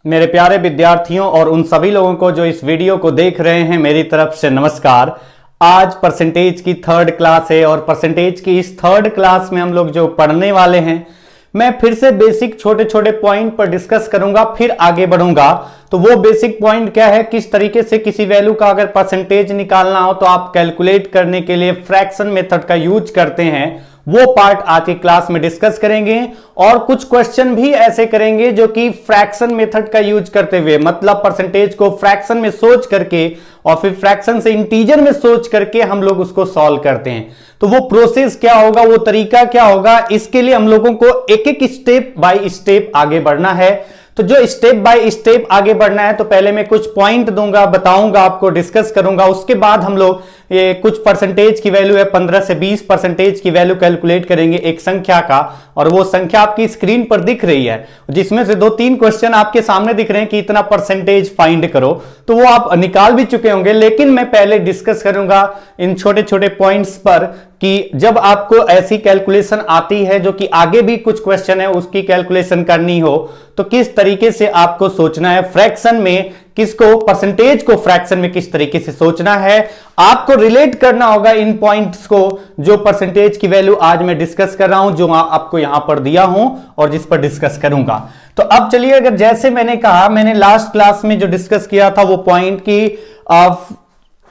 मेरे प्यारे विद्यार्थियों और उन सभी लोगों को जो इस वीडियो को देख रहे हैं, मेरी तरफ से नमस्कार। आज परसेंटेज की थर्ड क्लास है और परसेंटेज की इस थर्ड क्लास में हम लोग जो पढ़ने वाले हैं, मैं फिर से बेसिक छोटे छोटे पॉइंट पर डिस्कस करूंगा, फिर आगे बढ़ूंगा। तो वो बेसिक पॉइंट क्या है, किस तरीके से किसी वैल्यू का अगर परसेंटेज निकालना हो तो आप कैलकुलेट करने के लिए फ्रैक्शन मेथड का यूज करते हैं, वो पार्ट आज की क्लास में डिस्कस करेंगे। और कुछ क्वेश्चन भी ऐसे करेंगे जो कि फ्रैक्शन मेथड का यूज करते हुए, मतलब परसेंटेज को फ्रैक्शन में सोच करके और फिर फ्रैक्शन से इंटीजर में सोच करके हम लोग उसको सॉल्व करते हैं। तो वो प्रोसेस क्या होगा, वो तरीका क्या होगा, इसके लिए हम लोगों को एक एक स्टेप बाय स्टेप आगे बढ़ना है। तो जो स्टेप बाय स्टेप आगे बढ़ना है, तो पहले मैं कुछ पॉइंट दूंगा, बताऊंगा, आपको डिस्कस करूंगा। उसके बाद हम लोग ये कुछ परसेंटेज की वैल्यू है 15 से 20 परसेंटेज की वैल्यू कैलकुलेट करेंगे एक संख्या का, और वो संख्या आपकी स्क्रीन पर दिख रही है, जिसमें से 2-3 क्वेश्चन आपके सामने दिख रहे हैं कि इतना परसेंटेज फाइंड करो। तो वो आप निकाल भी चुके होंगे, लेकिन मैं पहले डिस्कस करूंगा इन छोटे छोटे पॉइंट्स पर कि जब आपको ऐसी कैलकुलेशन आती है जो कि आगे भी कुछ क्वेश्चन है उसकी कैलकुलेशन करनी हो, तो किस तरीके से आपको सोचना है फ्रैक्शन में, किसको परसेंटेज को फ्रैक्शन में किस तरीके से सोचना है। आपको रिलेट करना होगा इन पॉइंट्स को जो परसेंटेज की वैल्यू आज मैं डिस्कस कर रहा हूं, जो आपको यहां पर दिया हूं और जिस पर डिस्कस करूंगा। तो अब चलिए, अगर जैसे मैंने कहा, मैंने लास्ट क्लास में जो डिस्कस किया था वो पॉइंट की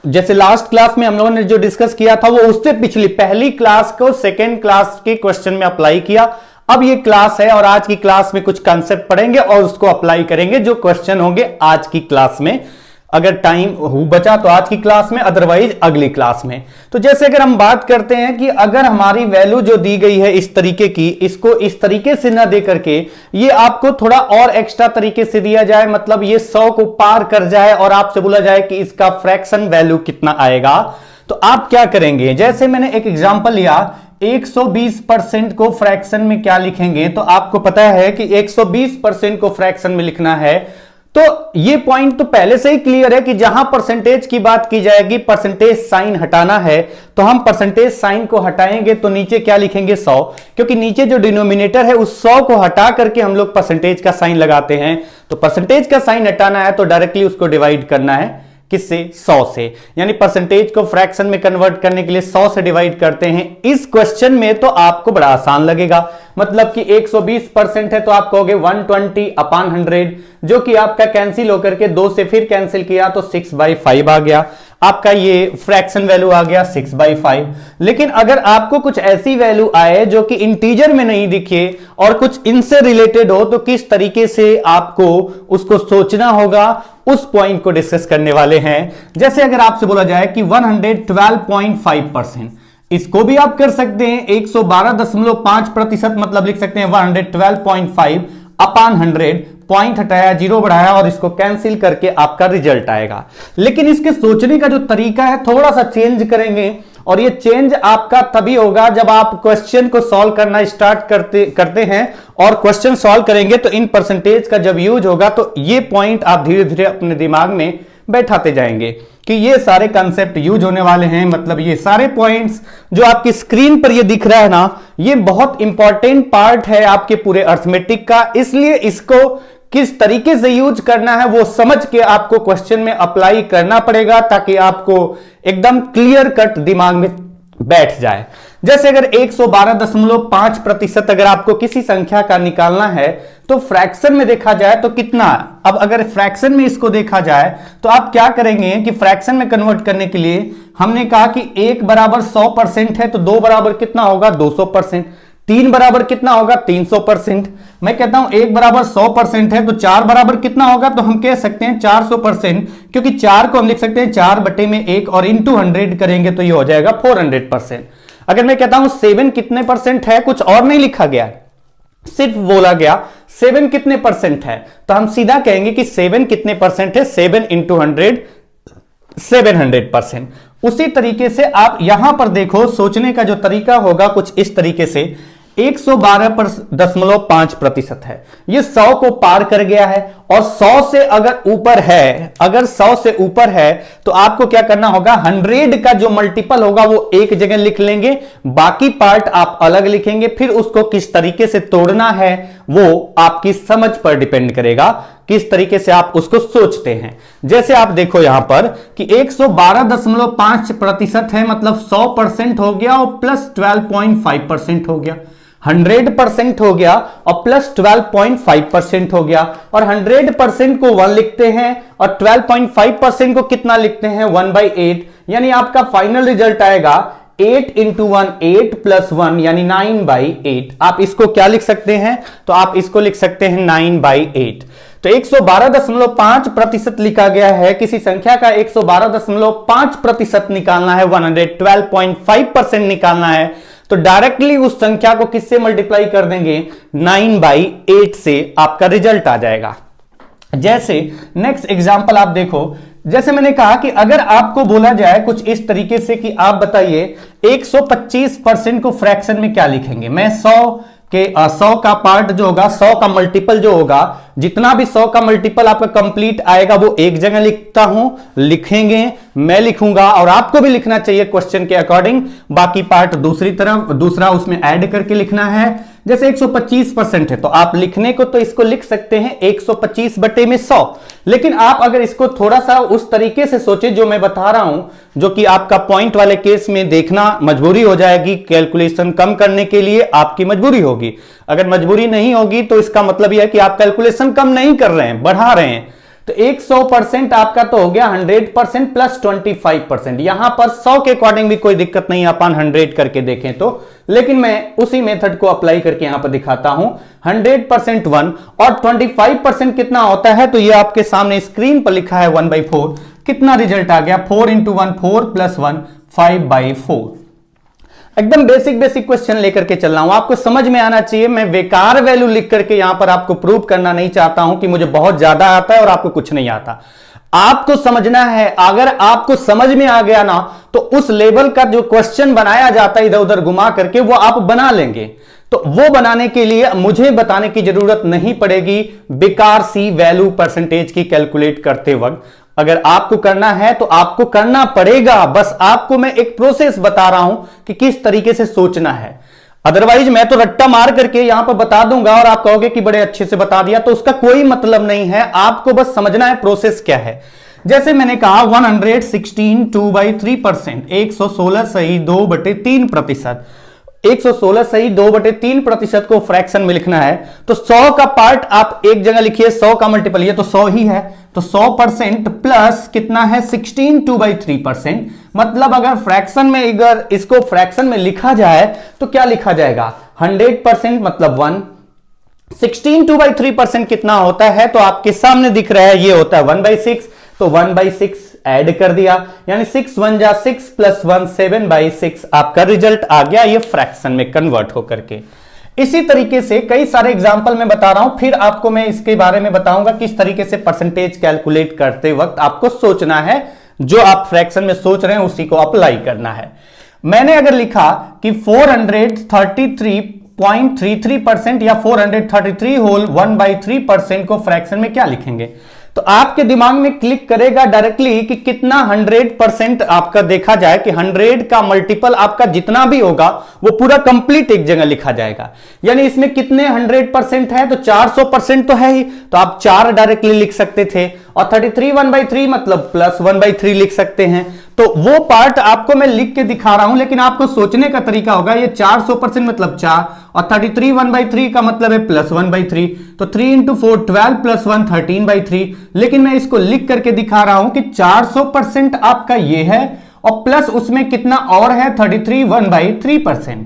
जैसे लास्ट क्लास में हम लोगों ने जो डिस्कस किया था वो उससे पिछली पहली क्लास को सेकेंड क्लास के क्वेश्चन में अप्लाई किया। अब ये क्लास है और आज की क्लास में कुछ कंसेप्ट पढ़ेंगे और उसको अप्लाई करेंगे जो क्वेश्चन होंगे आज की क्लास में। अगर टाइम बचा तो आज की क्लास में, अदरवाइज अगली क्लास में। तो जैसे अगर हम बात करते हैं कि अगर हमारी वैल्यू जो दी गई है इस तरीके की, इसको इस तरीके से ना दे करके ये आपको थोड़ा और एक्स्ट्रा तरीके से दिया जाए, मतलब ये 100 को पार कर जाए और आपसे बोला जाए कि इसका फ्रैक्शन वैल्यू कितना आएगा, तो आप क्या करेंगे। जैसे मैंने एक एग्जांपल लिया, 120% को फ्रैक्शन में क्या लिखेंगे, तो आपको पता है कि 120% को फ्रैक्शन में लिखना है। तो ये पॉइंट तो पहले से ही क्लियर है कि जहां परसेंटेज की बात की जाएगी, परसेंटेज साइन हटाना है, तो हम परसेंटेज साइन को हटाएंगे तो नीचे क्या लिखेंगे 100, क्योंकि नीचे जो डिनोमिनेटर है उस 100 को हटा करके हम लोग परसेंटेज का साइन लगाते हैं। तो परसेंटेज का साइन हटाना है तो डायरेक्टली उसको डिवाइड करना है, किससे, 100 से। यानी परसेंटेज को फ्रैक्शन में कन्वर्ट करने के लिए 100 से डिवाइड करते हैं। इस क्वेश्चन में तो आपको बड़ा आसान लगेगा, मतलब कि 120% है तो आप कहोगे 120/100, जो कि आपका कैंसिल होकर के 2 से फिर कैंसिल किया तो 6/5 आ गया, आपका ये फ्रैक्शन वैल्यू आ गया 6/5। लेकिन अगर आपको कुछ ऐसी वैल्यू आए जो कि इंटीजर में नहीं दिखे और कुछ इनसे रिलेटेड हो, तो किस तरीके से आपको उसको सोचना होगा, उस पॉइंट को डिस्कस करने वाले हैं। जैसे अगर आपसे बोला जाए कि 112.5%, इसको भी आप कर सकते हैं 112.5%, मतलब लिख सकते हैं 112.5/100, पॉइंट हटाया, जीरो बढ़ाया और इसको कैंसिल करके आपका रिजल्ट आएगा। लेकिन इसके सोचने का जो तरीका है थोड़ा सा चेंज करेंगे, और ये चेंज आपका तभी होगा जब आप क्वेश्चन को सॉल्व करना स्टार्ट करते हैं और क्वेश्चन सॉल्व करेंगे तो इन परसेंटेज का जब यूज होगा तो ये पॉइंट आप धीरे धीरे अपने दिमाग में बैठाते जाएंगे कि ये सारे कंसेप्ट यूज होने वाले हैं। मतलब ये सारे पॉइंट्स जो आपकी स्क्रीन पर ये दिख रहा है ना, ये बहुत इंपॉर्टेंट पार्ट है आपके पूरे अर्थमेटिक का, इसलिए इसको किस तरीके से यूज करना है वो समझ के आपको क्वेश्चन में अप्लाई करना पड़ेगा, ताकि आपको एकदम क्लियर कट दिमाग में बैठ जाए। जैसे अगर 112.5% अगर आपको किसी संख्या का निकालना है तो फ्रैक्शन में देखा जाए तो कितना। अब अगर फ्रैक्शन में इसको देखा जाए तो आप क्या करेंगे कि फ्रैक्शन में कन्वर्ट करने के लिए हमने कहा कि 1 बराबर 100% है तो 2 बराबर कितना होगा, 200%, 3 बराबर कितना होगा, 300%। मैं कहता हूं 1 बराबर 100% है तो 4 बराबर कितना होगा, तो हम कह सकते हैं 400%, क्योंकि 4 को हम लिख सकते हैं 4/1 और इंटू 100 करेंगे तो ये हो जाएगा 400%। अगर मैं कहता हूं 7 कितने परसेंट है, कुछ और नहीं लिखा गया, सिर्फ बोला गया 7 कितने परसेंट है, तो हम सीधा कहेंगे कि 7 कितने परसेंट है, 7 इंटू 100 700%। उसी तरीके से आप यहां पर देखो, सोचने का जो तरीका होगा कुछ इस तरीके से, 112.5% है, ये 100 को पार कर गया है और 100 से अगर ऊपर है, अगर 100 से ऊपर है तो आपको क्या करना होगा, 100 का जो मल्टीपल होगा वो एक जगह लिख लेंगे, बाकी पार्ट आप अलग लिखेंगे। फिर उसको किस तरीके से तोड़ना है वो आपकी समझ पर डिपेंड करेगा, किस तरीके से आप उसको सोचते हैं। जैसे आप देखो यहां पर कि 112.5% है, मतलब 100% हो गया और प्लस 12.5% हो गया, 100% हो गया और प्लस 12.5% हो गया। और 100% को 1 लिखते हैं और 12.5% को कितना लिखते हैं, 1/8। यानी आपका फाइनल रिजल्ट आएगा 8 इंटू 1 8 प्लस 1 यानी 9/8। आप इसको क्या लिख सकते हैं, तो आप इसको लिख सकते हैं 9/8। तो 112.5% लिखा गया है, किसी संख्या का 112.5% निकालना है, 112.5% निकालना है, तो डायरेक्टली उस संख्या को किससे मल्टीप्लाई कर देंगे, 9/8 से आपका रिजल्ट आ जाएगा। जैसे नेक्स्ट एग्जांपल आप देखो, जैसे मैंने कहा कि अगर आपको बोला जाए कुछ इस तरीके से कि आप बताइए 125% को फ्रैक्शन में क्या लिखेंगे। मैं 100 का पार्ट जो होगा, 100 का मल्टीपल जो होगा, जितना भी 100 का मल्टीपल आपका कंप्लीट आएगा वो एक जगह लिखता हूं, लिखेंगे, मैं लिखूंगा और आपको भी लिखना चाहिए क्वेश्चन के अकॉर्डिंग। बाकी पार्ट दूसरी तरफ दूसरा उसमें ऐड करके लिखना है। जैसे 125% है तो आप लिखने को तो इसको लिख सकते हैं 125/100, लेकिन आप अगर इसको थोड़ा सा उस तरीके से सोचे जो मैं बता रहा हूं, जो कि आपका पॉइंट वाले केस में देखना मजबूरी हो जाएगी, कैलकुलेशन कम करने के लिए आपकी मजबूरी होगी। अगर मजबूरी नहीं होगी तो इसका मतलब यह है कि आप कैलकुलेशन कम नहीं कर रहे हैं, बढ़ा रहे हैं। तो 100% आपका तो हो गया 100% प्लस 25%। यहां पर 100 के अकॉर्डिंग भी कोई दिक्कत नहीं, अपन 100 करके देखें तो, लेकिन मैं उसी मेथड को अप्लाई करके यहां पर दिखाता हूं। 100% 1 और 25% कितना होता है, तो ये आपके सामने स्क्रीन पर लिखा है 1/4। कितना रिजल्ट आ गया, 4 इंटू 1 4 प्लस 1 5/4। एकदम बेसिक क्वेश्चन लेकर के चल रहा हूं, आपको समझ में आना चाहिए। मैं बेकार वैल्यू लिख करके यहां पर आपको प्रूव करना नहीं चाहता हूं कि मुझे बहुत ज्यादा आता है और आपको कुछ नहीं आता। आपको समझना है, अगर आपको समझ में आ गया ना तो उस लेवल का जो क्वेश्चन बनाया जाता है इधर उधर घुमा करके वो आप बना लेंगे। तो वो बनाने के लिए मुझे बताने की जरूरत नहीं पड़ेगी बेकार सी वैल्यू परसेंटेज की कैलकुलेट करते वक्त। अगर आपको करना है तो आपको करना पड़ेगा, बस आपको मैं एक प्रोसेस बता रहा हूं कि किस तरीके से सोचना है। अदरवाइज मैं तो रट्टा मार करके यहां पर बता दूंगा और आप कहोगे कि बड़े अच्छे से बता दिया, तो उसका कोई मतलब नहीं है। आपको बस समझना है प्रोसेस क्या है। जैसे मैंने कहा 116 2/3%, 116 सही 2/3%, 116 सही 2/3% को फ्रैक्शन में लिखना है। तो 100 का पार्ट आप एक जगह लिखिए, 100 का मल्टीपल ये तो 100 ही है, तो 100% प्लस कितना है 16 2/3%। मतलब अगर फ्रैक्शन में, अगर इसको फ्रैक्शन में लिखा जाए तो क्या लिखा जाएगा, 100% मतलब 1। 16 2/3% कितना होता है, तो आपके सामने दिख रहा है, ये होता है 1/6, तो 1/6 ऐड कर दिया, यानी 6 1 जा 6 प्लस 1 7/6 आपका रिजल्ट आ गया, ये फ्रैक्शन में कन्वर्ट होकर के। इसी तरीके से कई सारे एग्जांपल मैं बता रहा हूं, फिर आपको मैं इसके बारे में बताऊंगा किस तरीके से परसेंटेज कैलकुलेट करते वक्त आपको सोचना है। जो आप फ्रैक्शन में सोच रहे हैं उसी को अप्लाई करना है। मैंने अगर लिखा कि 433.33% या 433 होल 1/3% को फ्रैक्शन में क्या लिखेंगे, तो आपके दिमाग में क्लिक करेगा डायरेक्टली कि कितना 100% आपका देखा जाए कि 100 का मल्टीपल आपका जितना भी होगा वो पूरा कंप्लीट एक जगह लिखा जाएगा। यानी इसमें कितने 100% है, तो 400% तो है ही, तो आप 4 डायरेक्टली लिख सकते थे, और 33 1/3 मतलब प्लस 1/3 लिख सकते हैं। तो वो पार्ट आपको मैं लिख के दिखा रहा हूं, लेकिन आपको सोचने का तरीका होगा, ये 400% मतलब 4 और 33 1/3 का मतलब है प्लस 1/3, तो 3 इंटू 4 12 प्लस 1 13/3। लेकिन मैं इसको लिख करके दिखा रहा हूं कि 400% आपका ये है और प्लस उसमें कितना और है 33 1/3%।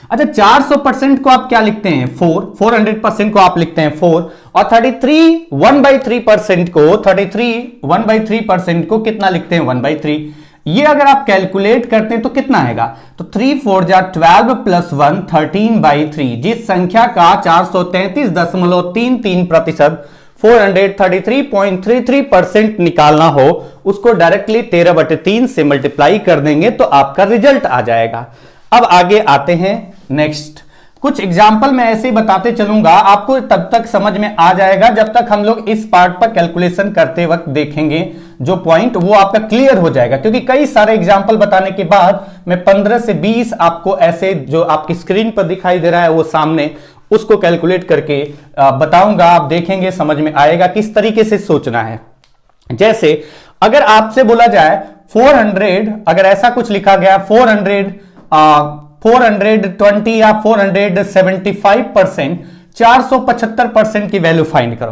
अच्छा 400% को आप क्या लिखते हैं 4, 400% को आप लिखते हैं 4, और 33 1/3% को 33 1/3% को कितना लिखते हैं 1/3। ये अगर आप कैलकुलेट करते हैं तो कितना आएगा, तो 3 4 जा 12 प्लस 1 13/3। जिस संख्या का 433.33% 433.33% निकालना हो उसको डायरेक्टली 13/3 से मल्टीप्लाई कर देंगे तो आपका रिजल्ट आ जाएगा। अब आगे आते हैं नेक्स्ट। कुछ एग्जाम्पल मैं ऐसे ही बताते चलूंगा, आपको तब तक समझ में आ जाएगा जब तक हम लोग इस पार्ट पर कैलकुलेशन करते वक्त देखेंगे जो पॉइंट, वो आपका क्लियर हो जाएगा। क्योंकि कई सारे एग्जाम्पल बताने के बाद मैं 15 से 20 आपको ऐसे जो आपकी स्क्रीन पर दिखाई दे रहा है वो सामने, उसको कैलकुलेट करके बताऊंगा। आप देखेंगे समझ में आएगा किस तरीके से सोचना है। जैसे अगर आपसे बोला जाए 400, अगर ऐसा कुछ लिखा गया 420 या 475%, 475% की वैल्यू फाइंड करो।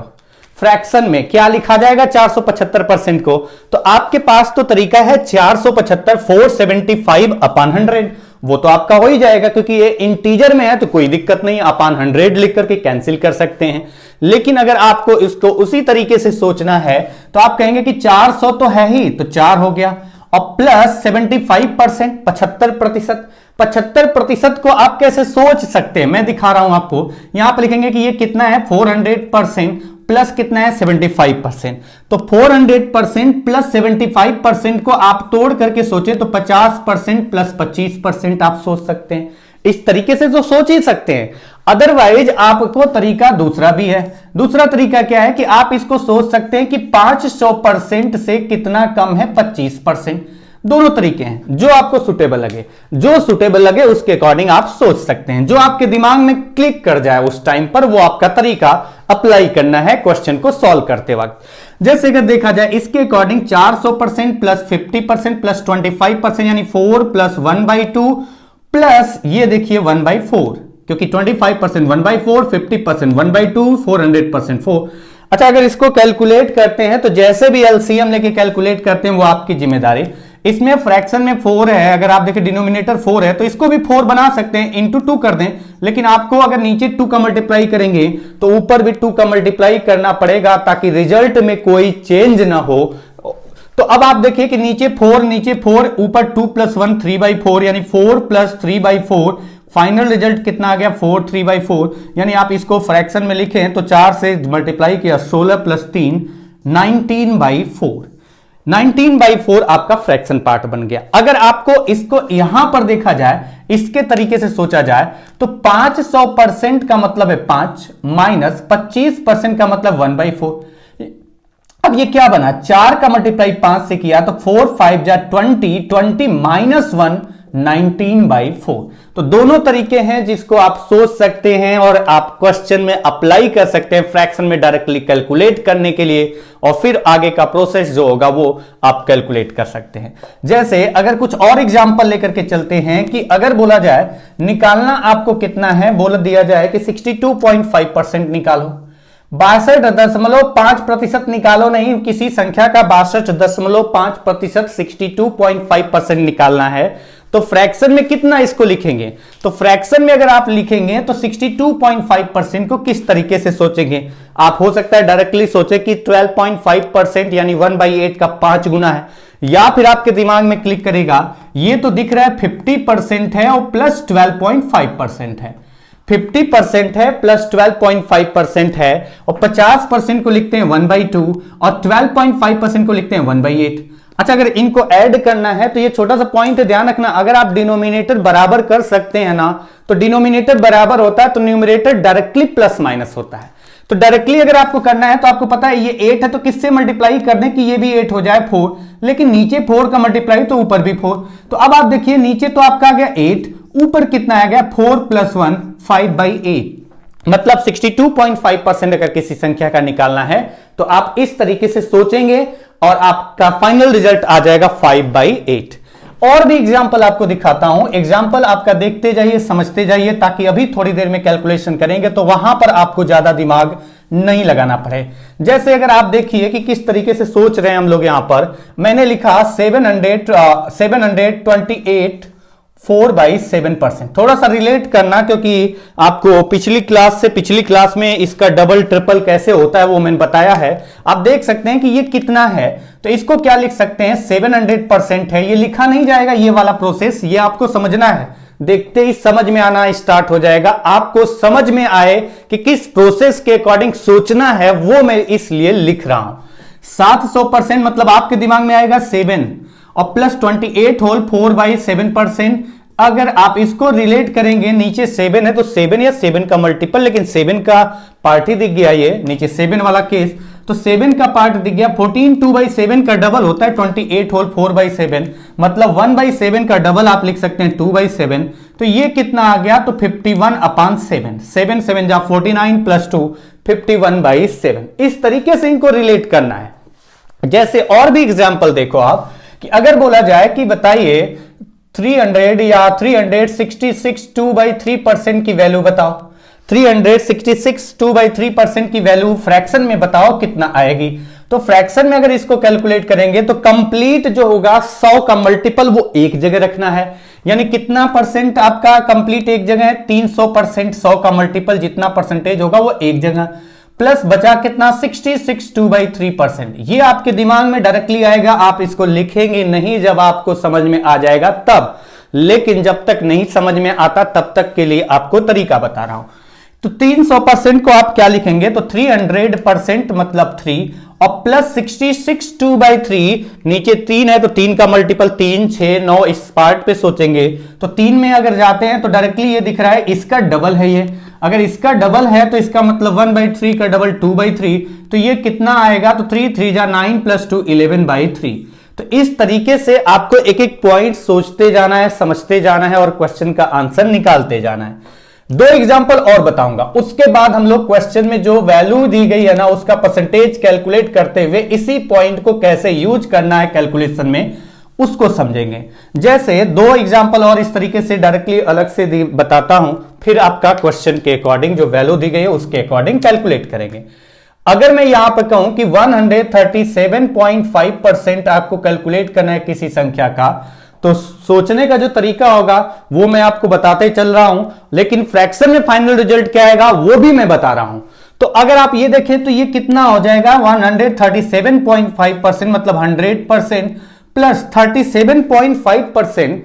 फ्रैक्शन में क्या लिखा जाएगा 475% को, तो आपके पास तो तरीका है 475 475 अपॉन 100, वो तो आपका हो ही जाएगा क्योंकि ये इंटीजर में है तो कोई दिक्कत नहीं, अपॉन 100 लिख करके कैंसिल कर सकते हैं। लेकिन अगर आपको इसको उसी तरीके से सोचना है तो आप कहेंगे कि 400 तो है ही, तो 4 हो गया, और प्लस 75%, 75%, 75% को आप कैसे सोच सकते हैं मैं दिखा रहा हूं आपको। यहां पर लिखेंगे कि ये कितना है 400% प्लस कितना है 75%, तो 400% प्लस 75% को आप तोड़ करके सोचे तो 50% प्लस 25% आप सोच सकते हैं। इस तरीके से तो सोच ही सकते हैं। अदरवाइज आपको तरीका दूसरा भी है। दूसरा तरीका क्या है कि आप इसको सोच सकते हैं कि 500% से कितना कम है 25%। दोनों तरीके हैं, जो आपको सुटेबल लगे, जो सुटेबल लगे उसके अकॉर्डिंग आप सोच सकते हैं। जो आपके दिमाग में क्लिक कर जाए उस टाइम पर वो आपका तरीका अप्लाई करना है क्वेश्चन को सॉल्व करते वक्त। जैसे अगर देखा जाए इसके अकॉर्डिंग 400% प्लस 50% प्लस 25% यानी 4 प्लस 1/2 प्लस ये देखिए 1/4, क्योंकि 25% 1/4, 50% 1/2, 400% 4। अच्छा, अगर इसको कैलकुलेट करते हैं तो जैसे भी एलसीएम लेके कैलकुलेट करते हैं वो आपकी जिम्मेदारी। इसमें फ्रैक्शन में 4 है, अगर आप देखें डिनोमिनेटर 4 है तो इसको भी 4 बना सकते हैं, इंटू 2 कर दें। लेकिन आपको अगर नीचे 2 का मल्टीप्लाई करेंगे तो ऊपर भी 2 का मल्टीप्लाई करना पड़ेगा ताकि रिजल्ट में कोई चेंज ना हो। तो अब आप देखिए कि नीचे 4 ऊपर 2 प्लस 1 3/4 यानी 4 प्लस 3/4, फाइनल रिजल्ट कितना आ गया 4 3/4। यानी आप इसको फ्रैक्शन में लिखें तो 4 से मल्टीप्लाई किया 16 प्लस 3 19/4। 19/4 आपका फ्रैक्शन पार्ट बन गया। अगर आपको इसको यहां पर देखा जाए, इसके तरीके से सोचा जाए तो 500% का मतलब है 5 माइनस 25% का मतलब 1/4। अब ये क्या बना, 4 का मल्टीप्लाई 5 से किया तो 4 5 जा 20 माइनस 1 19/4। तो दोनों तरीके हैं जिसको आप सोच सकते हैं और आप क्वेश्चन में अप्लाई कर सकते हैं फ्रैक्शन में डायरेक्टली कैलकुलेट करने के लिए, और फिर आगे का प्रोसेस जो होगा वो आप कैलकुलेट कर सकते हैं। जैसे अगर कुछ और एग्जांपल लेकर के चलते हैं कि अगर बोला जाए निकालना आपको कितना है, बोल दिया जाए कि 62.5% निकालो, 62.5% निकालो, नहीं किसी संख्या का 62.5% 62.5% निकालना है तो फ्रैक्शन में कितना इसको लिखेंगे। तो फ्रैक्शन में अगर आप लिखेंगे तो 62.5% को किस तरीके से सोचेंगे। आप हो सकता है डायरेक्टली सोचे कि 12.5% यानी 1/8 का 5 गुना है, या फिर आपके दिमाग में क्लिक करेगा ये तो दिख रहा है 50% है और प्लस 12.5% है, 50% है प्लस 12.5% है, और 50% को लिखते हैं 1/2 और 12.5% को लिखते हैं 1/8। अच्छा, अगर इनको ऐड करना है तो ये छोटा सा पॉइंट ध्यान रखना, अगर आप डिनोमिनेटर बराबर कर सकते हैं ना, तो डिनोमिनेटर बराबर होता है तो न्यूमरेटर डायरेक्टली प्लस माइनस होता है। तो डायरेक्टली अगर आपको करना है तो आपको पता है ये 8 है तो किससे मल्टीप्लाई कर दें कि ये भी 8 हो जाए 4, लेकिन नीचे 4 का मल्टीप्लाई तो ऊपर भी 4। तो अब आप देखिए नीचे तो आपका आ गया 8, ऊपर कितना आ गया 4 प्लस 1 5/8, मतलब 62.5% अगर किसी संख्या का निकालना है तो आप इस तरीके से सोचेंगे और आपका फाइनल रिजल्ट आ जाएगा 5/8। और भी एग्जाम्पल आपको दिखाता हूं, एग्जाम्पल आपका देखते जाइए, समझते जाइए, ताकि अभी थोड़ी देर में कैलकुलेशन करेंगे तो वहां पर आपको ज्यादा दिमाग नहीं लगाना पड़े। जैसे अगर आप देखिए कि किस तरीके से सोच रहे हैं हम लोग, यहां पर मैंने लिखा 728 4/7%। थोड़ा सा रिलेट करना, क्योंकि आपको पिछली क्लास में इसका डबल ट्रिपल कैसे होता है वो मैंने बताया है। आप देख सकते हैं कि ये कितना है, तो इसको क्या लिख सकते हैं 700% है, ये लिखा नहीं जाएगा ये वाला प्रोसेस, ये आपको समझना है। देखते ही समझ में आना स्टार्ट हो जाएगा, आपको समझ में आए कि किस प्रोसेस के अकॉर्डिंग सोचना है वो मैं इसलिए लिख रहा हूं। 700% मतलब आपके दिमाग में आएगा 7 और प्लस 28 होल 4/7%, अगर आप इसको रिलेट करेंगे, नीचे 7 है तो 7 या 7 का मल्टीपल, लेकिन 7 का पार्ट ही दिख गया, ये नीचे 7 वाला केस, तो 7 का पार्ट दिख गया। 14 2/7 का डबल होता है 28 होल 4/7, मतलब 1/7 का डबल आप लिख सकते हैं 2/7। तो ये कितना आ गया, तो 51/7, 7 7 जा 49 प्लस 2 51/7। इस तरीके से इनको रिलेट करना है। जैसे और भी एग्जाम्पल देखो आप, कि अगर बोला जाए कि बताइए 300 या 366 2/3% की वैल्यू बताओ, 366 2/3% की वैल्यू फ्रैक्शन में बताओ कितना आएगी। तो फ्रैक्शन में अगर इसको कैलकुलेट करेंगे तो कंप्लीट जो होगा 100 का मल्टीपल वो एक जगह रखना है, यानी कितना परसेंट आपका कंप्लीट एक जगह है, 300%। 100 का मल्टीपल जितना परसेंटेज होगा वो एक जगह, प्लस बचा कितना 66 2/3%। ये आपके दिमाग में डायरेक्टली आएगा, आप इसको लिखेंगे नहीं, जब आपको समझ में आ जाएगा तब। लेकिन जब तक नहीं समझ में आता तब तक के लिए आपको तरीका बता रहा हूं। तो 300% को आप क्या लिखेंगे, तो 300% मतलब 3, और प्लस 66 2/3, नीचे 3 है तो 3 का मल्टीपल 3 6 9, इस पार्ट पे सोचेंगे तो 3 में अगर जाते हैं तो डायरेक्टली ये दिख रहा है इसका डबल है ये, अगर इसका डबल है तो इसका मतलब 1/3 का डबल 2/3, तो ये कितना आएगा, तो 3 3 जा 9 प्लस 2 11/3। तो इस तरीके से आपको एक एक पॉइंट सोचते जाना है, समझते जाना है और क्वेश्चन का आंसर निकालते जाना है। 2 एग्जाम्पल और बताऊंगा, उसके बाद हम लोग क्वेश्चन में जो वैल्यू दी गई है ना उसका परसेंटेज कैलकुलेट करते हुए इसी पॉइंट को कैसे यूज करना है कैलकुलेशन में उसको समझेंगे। जैसे 2 एग्जाम्पल और इस तरीके से डायरेक्टली अलग से बताता हूं, फिर आपका क्वेश्चन के अकॉर्डिंग जो वैल्यू दी गई है उसके अकॉर्डिंग कैलकुलेट करेंगे। अगर मैं यहां पर कहूं कि 137.5% आपको कैलकुलेट करना है किसी संख्या का, तो सोचने का जो तरीका होगा वो मैं आपको बताते चल रहा हूं, लेकिन फ्रैक्शन में फाइनल रिजल्ट क्या आएगा वो भी मैं बता रहा हूं। तो अगर आप ये देखें तो ये कितना हो जाएगा, 137.5% मतलब 100% प्लस 37.5%।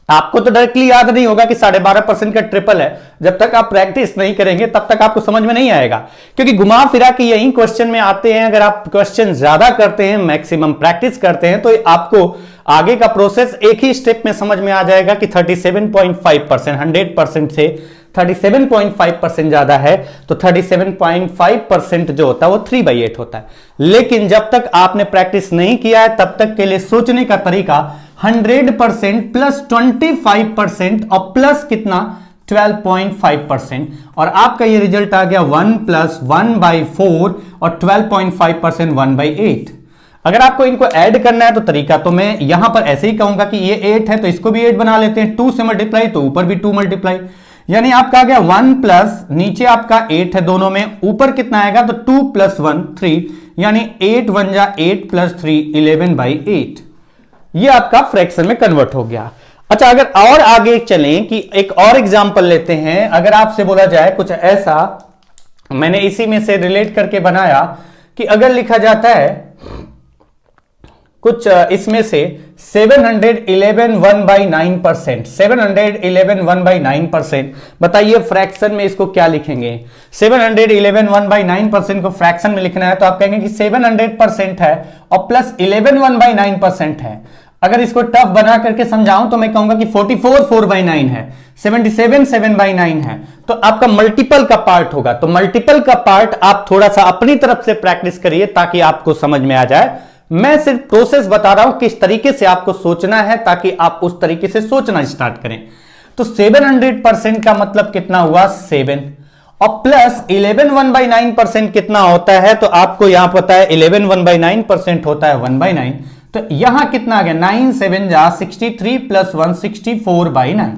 आपको तो डायरेक्टली याद नहीं होगा कि 12.5% का ट्रिपल है, जब तक आप प्रैक्टिस नहीं करेंगे तब तक आपको समझ में नहीं आएगा, क्योंकि घुमा फिरा के यही क्वेश्चन में आते हैं। अगर आप क्वेश्चन ज्यादा करते हैं, मैक्सिमम प्रैक्टिस करते हैं, तो आपको आगे का प्रोसेस एक ही स्टेप में समझ में आ जाएगा कि 37.5%, 100% से 37.5% ज्यादा है, तो 37.5% जो होता है वो 3/8 होता है। लेकिन जब तक आपने प्रैक्टिस नहीं किया है तब तक के लिए सोचने का तरीका 100% प्लस 25% और प्लस कितना 12.5%, और आपका ये रिजल्ट आ गया 1 + 1/4 और 12.5% 1/8। अगर आपको इनको ऐड करना है तो तरीका तो मैं यहां पर ऐसे ही कहूंगा कि ये 8 है तो इसको भी 8 बना लेते हैं, 2 से मल्टीप्लाई तो ऊपर भी 2 मल्टीप्लाई, यानी आपका आ गया 1 प्लस नीचे आपका 8 है दोनों में, ऊपर कितना आएगा, तो 2 + 1 3, यानी 8 1 जा 8 + 3 11/8। ये आपका फ्रैक्शन में कन्वर्ट हो गया। अच्छा, अगर और आगे चलें कि एक और एग्जांपल लेते हैं। अगर आपसे बोला जाए कुछ ऐसा, मैंने इसी में से रिलेट करके बनाया कि अगर लिखा जाता है कुछ इसमें से 711 1/9%, 711 1/9%, बताइए फ्रैक्शन में इसको क्या लिखेंगे। 711 1/9% को फ्रैक्शन में लिखना है तो आप कहेंगे कि 700% है और प्लस 11 1/9% है। अगर इसको टफ बना करके समझाऊं तो मैं कहूंगा कि 44 4/9 है, 77 7/9 है, तो आपका मल्टीपल का पार्ट होगा। तो मल्टीपल का पार्ट आप थोड़ा सा अपनी तरफ से प्रैक्टिस करिए ताकि आपको समझ में आ जाए। मैं सिर्फ प्रोसेस बता रहा हूं किस तरीके से आपको सोचना है ताकि आप उस तरीके से सोचना स्टार्ट करें। तो 700% का मतलब कितना हुआ 7, और प्लस 11 1/9% कितना होता है, तो आपको यहां पता है 11 1/9% होता है 1/9, तो यहां कितना आ गया 9 7 जा 63 + 1 64/9।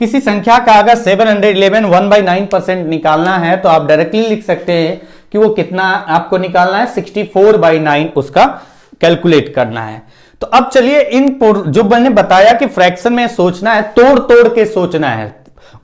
किसी संख्या का अगर 711 1/9% निकालना है तो आप डायरेक्टली लिख सकते हैं कि वो कितना आपको निकालना है, 64/9 उसका कैलकुलेट करना है। तो अब चलिए इन जो मैंने बताया कि फ्रैक्शन में सोचना है, तोड़ तोड़ के सोचना है,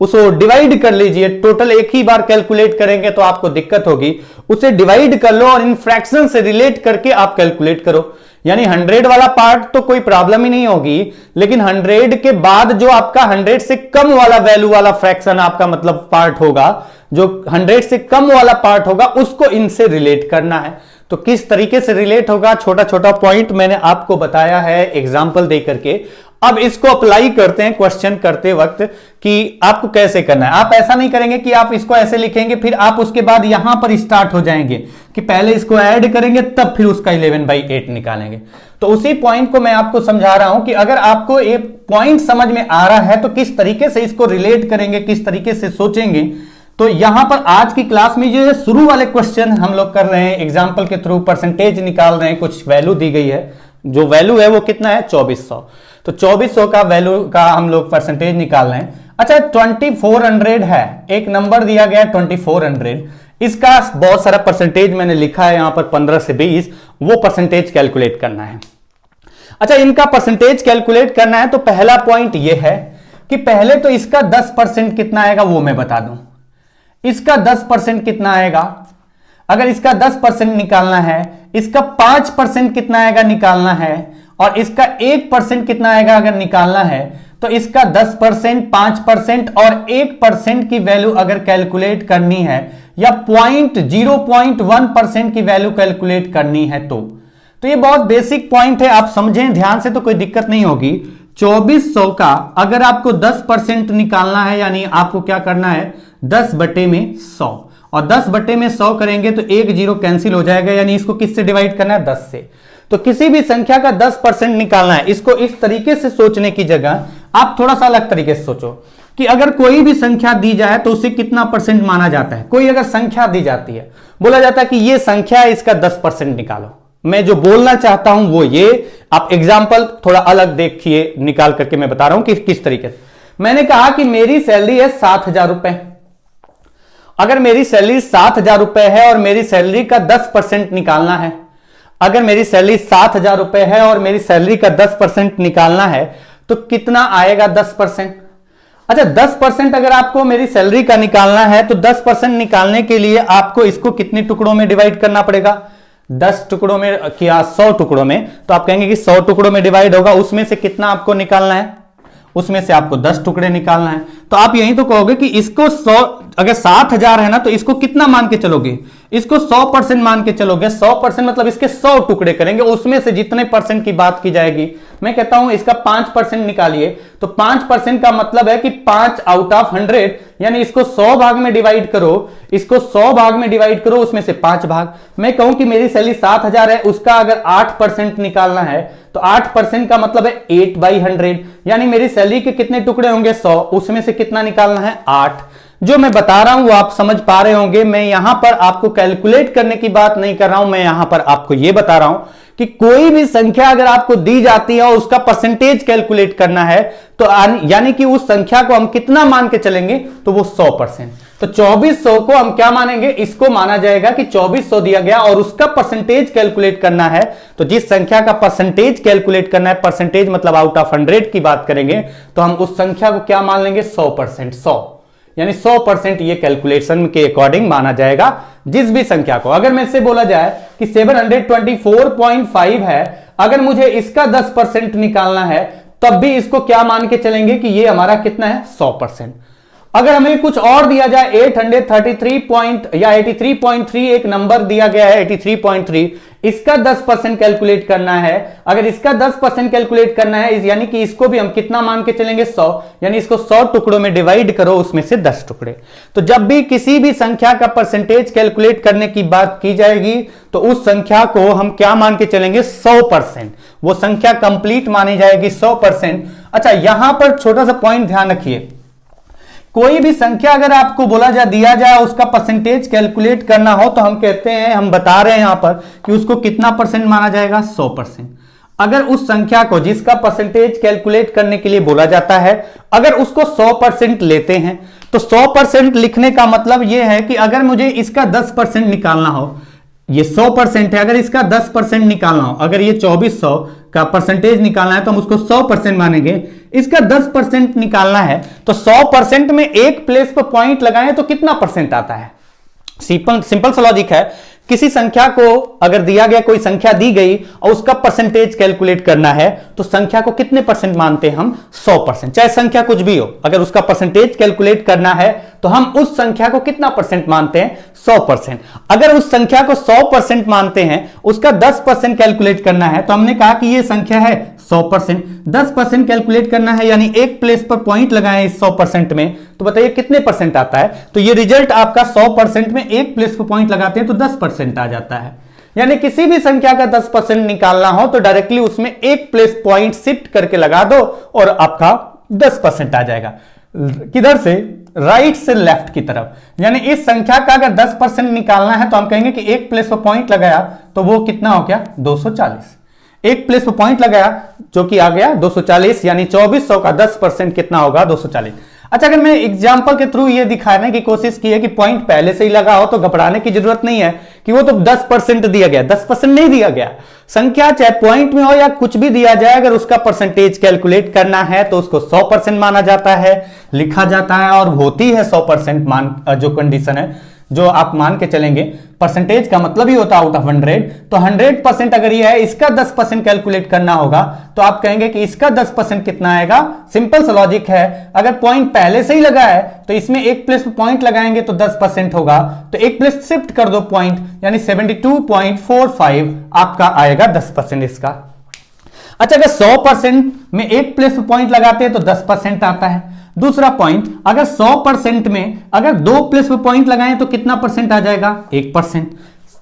उसको डिवाइड कर लीजिए। टोटल एक ही बार कैलकुलेट करेंगे तो आपको दिक्कत होगी, उसे डिवाइड कर लो और इन फ्रैक्शन से रिलेट करके आप कैलकुलेट करो। यानी 100 वाला पार्ट तो कोई प्रॉब्लम ही नहीं होगी, लेकिन 100 के बाद जो आपका 100 से कम वाला वैल्यू वाला फ्रैक्शन आपका मतलब पार्ट होगा, जो 100 से कम वाला पार्ट होगा, उसको इनसे रिलेट करना है। तो किस तरीके से रिलेट होगा, छोटा छोटा पॉइंट मैंने आपको बताया है एग्जाम्पल दे करके। अब इसको अप्लाई करते हैं क्वेश्चन करते वक्त कि आपको कैसे करना है। आप ऐसा नहीं करेंगे कि आप इसको ऐसे लिखेंगे फिर आप उसके बाद यहां पर स्टार्ट हो जाएंगे कि पहले इसको ऐड करेंगे तब फिर उसका 11/8 निकालेंगे। तो उसी पॉइंट को मैं आपको समझा रहा हूं कि अगर आपको ये पॉइंट समझ में आ रहा है तो किस तरीके से इसको रिलेट करेंगे, किस तरीके से सोचेंगे। तो यहां पर आज की क्लास में जो शुरू वाले क्वेश्चन हम लोग कर रहे हैं, एग्जाम्पल के थ्रू परसेंटेज निकाल रहे हैं, कुछ वैल्यू दी गई है, जो वैल्यू है वो कितना है 2400। तो 2400 का वैल्यू का हम लोग परसेंटेज निकाल रहे हैं। अच्छा 2400 है, एक नंबर दिया गया 2400, इसका बहुत सारा परसेंटेज मैंने लिखा है यहां पर 15 से 20, वो परसेंटेज कैलकुलेट करना है। अच्छा इनका परसेंटेज कैलकुलेट करना है तो पहला पॉइंट ये है कि पहले तो इसका 10% कितना आएगा वो मैं बता दूं। इसका 10% कितना आएगा, अगर इसका 10% निकालना है, इसका 5% कितना आएगा निकालना है, और इसका 1% कितना आएगा अगर निकालना है, तो इसका 10%, 5% और 1% की वैल्यू अगर कैलकुलेट करनी है या 0.1% की वैल्यू कैलकुलेट करनी है तो ये बहुत बेसिक पॉइंट है, आप समझें ध्यान से तो कोई दिक्कत नहीं होगी। 2400 का अगर आपको 10% निकालना है यानी आपको क्या करना है 10/100, और 10/100 करेंगे तो 1 0 कैंसिल हो जाएगा, यानी इसको किससे डिवाइड करना है 10 से। तो किसी भी संख्या का 10% निकालना है, इसको इस तरीके से सोचने की जगह आप थोड़ा सा अलग तरीके से सोचो कि अगर कोई भी संख्या दी जाए तो उसे कितना परसेंट माना जाता है। कोई अगर संख्या दी जाती है, बोला जाता है कि ये संख्या है, इसका 10% निकालो। मैं जो बोलना चाहता हूं वो ये, आप एग्जाम्पल थोड़ा अलग देखिए, निकाल करके मैं बता रहा हूं कि किस तरीके से। मैंने कहा कि मेरी सैलरी है 7,000 रुपए। अगर मेरी सैलरी 7,000 रुपए है और मेरी सैलरी का 10% निकालना है, अगर मेरी सैलरी 7,000 रुपए है और मेरी सैलरी का 10% निकालना है तो कितना आएगा 10%। अच्छा 10% अगर आपको मेरी सैलरी का निकालना है तो 10% निकालने के लिए आपको इसको कितने टुकड़ों में डिवाइड करना पड़ेगा, 10 टुकड़ों में या 100 टुकड़ों में। तो आप कहेंगे कि 100 टुकड़ों में डिवाइड होगा, उसमें से कितना आपको निकालना है, उसमें से आपको 10 टुकड़े निकालना है। तो आप यही तो कहोगे कि इसको 100, अगर 7,000 है ना तो इसको कितना मान के चलोगे, इसको 100% मान के चलोगे। 100% मतलब इसके 100 टुकड़े करेंगे, उसमें से जितने परसेंट की बात की जाएगी। मैं कहता हूं इसका 5% निकालिए, तो 5% का मतलब है कि 5 आउट ऑफ 100, यानी इसको 100 भाग में डिवाइड करो, इसको 100 भाग में डिवाइड करो, उसमें से 5 भाग। मैं कहूं कि मेरी सैलरी 7,000 है, उसका अगर 8% निकालना है तो 8% का मतलब है 8/100, यानी मेरी सैलरी के कितने टुकड़े होंगे 100, उसमें से कितना निकालना है 8। जो मैं बता रहा हूं वो आप समझ पा रहे होंगे। मैं यहां पर आपको कैलकुलेट करने की बात नहीं कर रहा हूं, मैं यहां पर आपको यह बता रहा हूं कि कोई भी संख्या अगर आपको दी जाती है और उसका परसेंटेज कैलकुलेट करना है तो यानी कि उस संख्या को हम कितना मान के चलेंगे, तो वो 100%। तो 2400 को हम क्या मानेंगे, इसको माना जाएगा कि 2400 दिया गया और उसका परसेंटेज कैलकुलेट करना है। तो जिस संख्या का परसेंटेज कैलकुलेट करना है, परसेंटेज मतलब आउट ऑफ 100 की बात करेंगे, तो हम उस संख्या को क्या मान लेंगे 100%, 100 यानी 100% ये कैलकुलेशन के अकॉर्डिंग माना जाएगा जिस भी संख्या को। अगर मैं से बोला जाए कि 724.5 है, अगर मुझे इसका 10% निकालना है तब भी इसको क्या मान के चलेंगे कि ये हमारा कितना है 100%। अगर हमें कुछ और दिया जाए 83.3 एक नंबर दिया गया है 83.3, इसका 10% कैलकुलेट करना है। अगर इसका 10% कैलकुलेट करना है यानी कि इसको भी हम कितना मान के चलेंगे 100, यानी इसको 100 टुकड़ों में डिवाइड करो, उसमें से 10 टुकड़े। तो जब भी किसी भी संख्या का परसेंटेज कैलकुलेट करने की बात की जाएगी तो उस संख्या को हम क्या मान के चलेंगे 100%, वो संख्या कंप्लीट मानी जाएगी 100%। अच्छा यहां पर छोटा सा पॉइंट ध्यान रखिए, कोई भी संख्या अगर आपको बोला जाए दिया जाए उसका परसेंटेज कैलकुलेट करना हो तो हम कहते हैं, हम बता रहे हैं यहां पर कि उसको कितना परसेंट माना जाएगा 100%। अगर उस संख्या को जिसका परसेंटेज कैलकुलेट करने के लिए बोला जाता है, अगर उसको 100% लेते हैं तो 100% लिखने का मतलब यह है कि अगर मुझे इसका 10% निकालना हो, ये 100% है, अगर इसका 10% निकालना हो, अगर ये 2400 का परसेंटेज निकालना है तो हम उसको 100% मानेंगे। इसका 10% निकालना है तो 100% में एक प्लेस पर पॉइंट लगाएं तो कितना परसेंट आता है। सिंपल सा लॉजिक है, किसी संख्या को अगर दिया गया, कोई संख्या दी गई और उसका परसेंटेज कैलकुलेट करना है तो संख्या को कितने परसेंट मानते हैं हम 100%। चाहे संख्या कुछ भी हो, अगर उसका परसेंटेज कैलकुलेट करना है तो हम उस संख्या को कितना परसेंट मानते हैं 100%। अगर उस संख्या को 100% मानते हैं, उसका 10% कैलकुलेट करना है तो हमने कहा कि यह संख्या है 100%। 10% कैलकुलेट करना है, यानी एक प्लेस पर पॉइंट लगाएं इस 100% में, तो बताइए कितने परसेंट आता है। तो ये रिजल्ट आपका 100% में एक प्लेस पर पॉइंट लगाते हैं तो 10% आ जाता है। यानी किसी भी संख्या का 10% निकालना हो तो डायरेक्टली उसमें एक प्लेस पॉइंट शिफ्ट करके लगा दो और आपका 10% आ जाएगा। किधर से? राइट से लेफ्ट की तरफ। यानी इस संख्या का अगर 10% निकालना है तो हम कहेंगे कि एक प्लेस पर पॉइंट लगाया तो वो कितना हो गया? 240। एक प्लेस पर पॉइंट लगाया जो कि आ गया 240, यानी 2400 का 10% कितना होगा? 240। अच्छा, अगर मैं एग्जांपल के थ्रू ये दिखाने की कोशिश की है कि पॉइंट पहले से ही लगा हो तो घबराने की जरूरत नहीं है कि वो तो 10% दिया गया। 10% नहीं दिया गया। संख्या चाहे पॉइंट में हो या कुछ भी दिया जाए, अगर उसका परसेंटेज कैलकुलेट करना है तो उसको 100% माना जाता है, लिखा जाता है और होती है 100% मान जो कंडीशन है जो आप मान के चलेंगे। परसेंटेज का मतलब ही होता है आउट ऑफ 100। तो 100% अगर ये है, इसका 10% कैलकुलेट करना होगा तो आप कहेंगे कि इसका 10% कितना आएगा। सिंपल सा लॉजिक है। अगर पॉइंट पहले से ही लगा है तो इसमें एक प्लेस पे पॉइंट लगाएंगे तो 10% होगा, तो एक प्लेस शिफ्ट कर दो पॉइंट, यानी 72.45 आपका आएगा 10% इसका। अच्छा, अगर 100% में एक प्लेस पे पॉइंट लगाते हैं तो 10% आता है। दूसरा पॉइंट, अगर 100% में अगर दो प्लेस पे पॉइंट लगाएं तो कितना परसेंट आ जाएगा? 1%।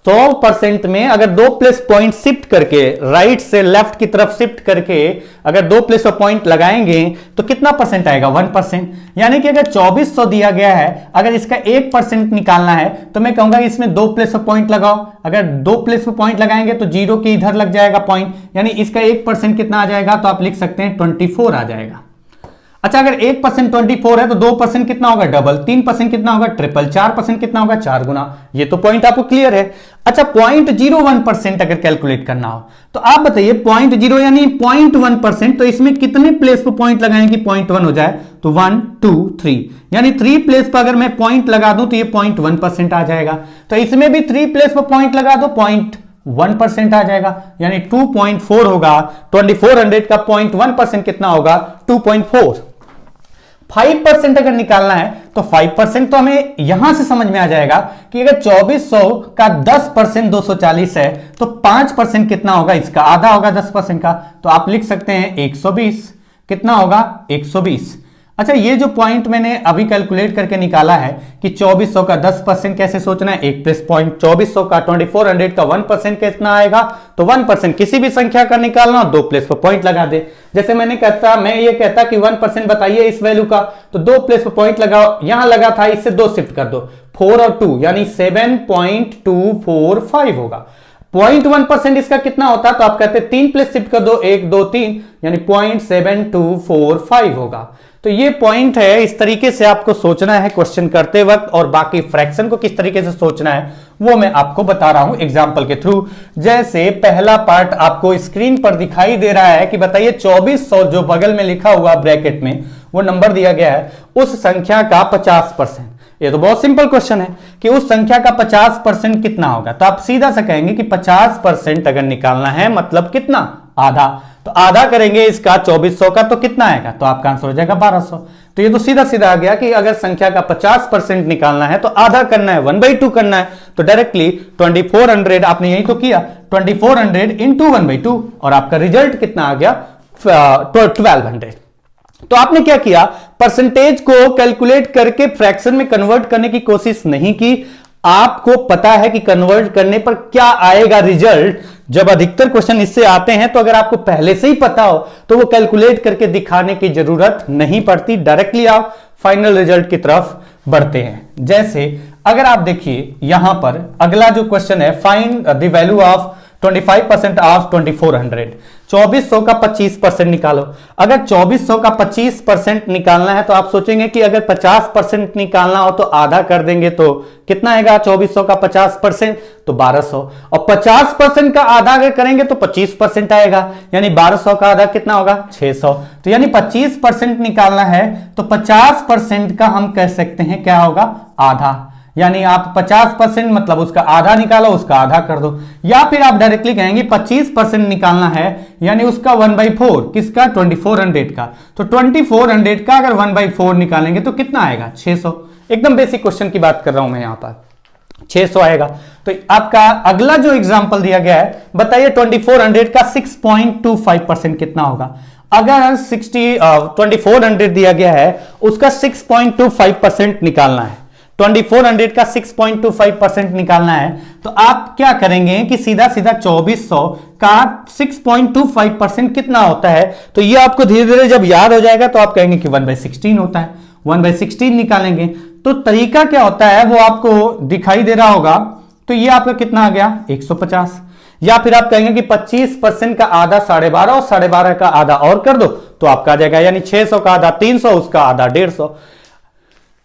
100% में अगर दो प्लेस पॉइंट शिफ्ट करके राइट से लेफ्ट की तरफ शिफ्ट करके अगर दो प्लेस पे पॉइंट लगाएंगे तो कितना परसेंट आएगा? 1%। यानी कि अगर 2400 दिया गया है, अगर इसका 1% निकालना है तो मैं कहूंगा इसमें दो प्लेस पे पॉइंट लगाओ। अगर दो प्लेस पे पॉइंट लगाएंगे तो जीरो के इधर लग जाएगा पॉइंट, यानी इसका 1% कितना आ जाएगा? तो आप लिख सकते हैं 24 आ जाएगा। अच्छा, अगर 1% 24 है तो 2% कितना होगा? डबल। 3% कितना होगा? ट्रिपल। 4% कितना होगा? 4 गुना। ये तो पॉइंट आपको क्लियर है। अच्छा, 0.01% अगर कैलकुलेट करना हो तो आप बताइए 0.0 यानी 0.1%, तो इसमें कितने प्लेस पर पॉइंट लगाएं कि 0.1 हो जाए? तो 1 2 3, यानी 3 प्लेस पर अगर मैं पॉइंट लगा दूं तो ये 0.1% आ जाएगा। तो इसमें भी 3 प्लेस पर पॉइंट लगा दो, 0.1% आ जाएगा, यानी 2.4 होगा। 2400 का 0.1% कितना होगा? 2.4। 5% अगर निकालना है तो 5% तो हमें यहां से समझ में आ जाएगा कि अगर 2400 का 10% 240 है तो 5% कितना होगा? इसका आधा होगा 10% का, तो आप लिख सकते हैं 120। कितना होगा? 120। अच्छा, ये जो पॉइंट मैंने अभी कैलकुलेट करके निकाला है कि 2400 का 10% कैसे सोचना है, एक प्लस पॉइंट 2400 का 2400 का 1% कितना आएगा? तो 1% किसी भी संख्या का निकालना, दो प्लेस पर पॉइंट लगा दे। जैसे मैं ये कहता कि 1% बताइए इस वैल्यू का, तो दो प्लेस पर पॉइंट लगाओ, यहां लगा था इससे दो शिफ्ट कर दो, 4 और 2 यानी 7.245 होगा। 0.1% इसका कितना होता है? तो आप कहते 3 प्लेस शिफ्ट कर दो, 1 2 3, यानी 0.7245 होगा। तो ये पॉइंट है। इस तरीके से आपको सोचना है क्वेश्चन करते वक्त, और बाकी फ्रैक्शन को किस तरीके से सोचना है वो मैं आपको बता रहा हूं एग्जांपल के थ्रू। जैसे पहला पार्ट आपको स्क्रीन पर दिखाई दे रहा है कि बताइए 2400 जो बगल में लिखा हुआ ब्रैकेट में वो नंबर दिया गया है, उस संख्या का 50%। ये तो बहुत सिंपल क्वेश्चन है कि उस संख्या का 50% कितना होगा। तो आप सीधा सा कहेंगे कि 50% अगर निकालना है मतलब कितना? आधा। तो आधा करेंगे इसका 2400 का तो कितना आएगा? तो आपका आंसर हो जाएगा 1200। तो ये तो सीधा सीधा आ गया कि अगर संख्या का 50% निकालना है तो आधा करना है, 1/2 करना है। तो डायरेक्टली 2400 आपने यही तो किया, 2400 इंटू 1/2, और आपका रिजल्ट कितना आ गया? 1200। तो आपने क्या किया? परसेंटेज को कैलकुलेट करके फ्रैक्शन में कन्वर्ट करने की कोशिश नहीं की। आपको पता है कि कन्वर्ट करने पर क्या आएगा रिजल्ट। जब अधिकतर क्वेश्चन इससे आते हैं तो अगर आपको पहले से ही पता हो तो वो कैलकुलेट करके दिखाने की जरूरत नहीं पड़ती, डायरेक्टली आप फाइनल रिजल्ट की तरफ बढ़ते हैं। जैसे अगर आप देखिए यहां पर अगला जो क्वेश्चन है, find the value of 25% of 2400। 2400 का 25% निकालो। अगर 2400 का 25% निकालना है तो आप सोचेंगे कि अगर 50% निकालना हो तो आधा कर देंगे तो कितना आएगा? 2400 का 50% तो 1200, और 50% का आधा अगर करेंगे तो 25% आएगा, यानी 1200 का आधा कितना होगा? 600। तो यानी 25% निकालना है तो 50% का हम कह सकते हैं क्या होगा? आधा। यानी आप 50% मतलब उसका आधा निकालो, उसका आधा कर दो, या फिर आप डायरेक्टली कहेंगे 25% निकालना है यानी उसका 1/4, किसका? 2400 का। तो 2400 का अगर 1/4 निकालेंगे तो कितना आएगा? 600। एकदम बेसिक क्वेश्चन की बात कर रहा हूं मैं यहां पर। 600 आएगा। तो आपका अगला जो एग्जांपल दिया गया है, बताइए 2400 का 6.25% कितना होगा। अगर 2400 दिया गया है, उसका 6.25% निकालना है, 2400 का 6.25% निकालना है, तो आप क्या करेंगे कि सीधा सीधा 2400 का 6.25% कितना होता है, तो ये आपको धीरे धीरे जब याद हो जाएगा तो आप कहेंगे कि 1/16 होता है, 1/16 निकालेंगे। तो तरीका क्या होता है वो आपको दिखाई दे रहा होगा। तो ये आपका कितना आ गया 150, या फिर आप कहेंगे कि 25% का आधा 12.5 और 12.5 का आधा और कर दो तो आपका आ जाएगा, यानी 600 का आधा 300, उसका आधा 150।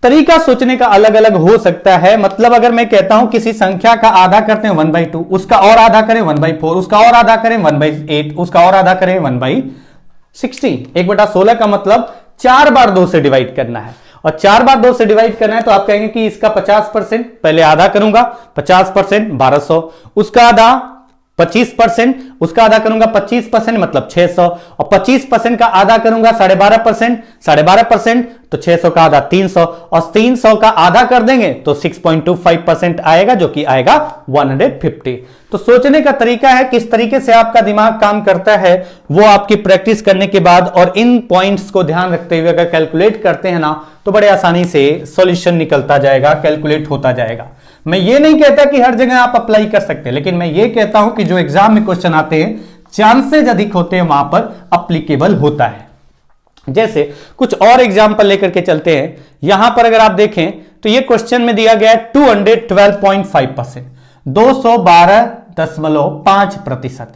तरीका सोचने का अलग अलग हो सकता है। मतलब अगर मैं कहता हूं किसी संख्या का आधा करते हैं 1/2, उसका और आधा करें 1/4, उसका और आधा करें 1/8, उसका और आधा करें 1/16। 1/16 का मतलब 4 बार 2 से डिवाइड करना है, और 4 बार 2 से डिवाइड करना है तो आप कहेंगे कि इसका 50%, पहले आधा करूंगा 50% 1200, उसका आधा 25%, उसका आधा करूंगा 25% मतलब 600, और 25% का आधा करूंगा 12.5% तो 600 का आधा 300, और 300 का आधा कर देंगे तो 6.25% आएगा, जो कि आएगा 150। तो सोचने का तरीका है, किस तरीके से आपका दिमाग काम करता है वो आपकी प्रैक्टिस करने के बाद और इन पॉइंट्स को ध्यान रखते हुए अगर कैलकुलेट करते हैं ना तो बड़े आसानी से सॉल्यूशन निकलता जाएगा, कैलकुलेट होता जाएगा। मैं ये नहीं कहता कि हर जगह आप अप्लाई कर सकते हैं, लेकिन मैं ये कहता हूं कि जो एग्जाम में क्वेश्चन आते हैं चांसेस अधिक होते हैं वहां पर अप्लीकेबल होता है। जैसे कुछ और एग्जाम्पल लेकर के चलते हैं। यहां पर अगर आप देखें तो ये क्वेश्चन में दिया गया है 212.5%, 212.5%।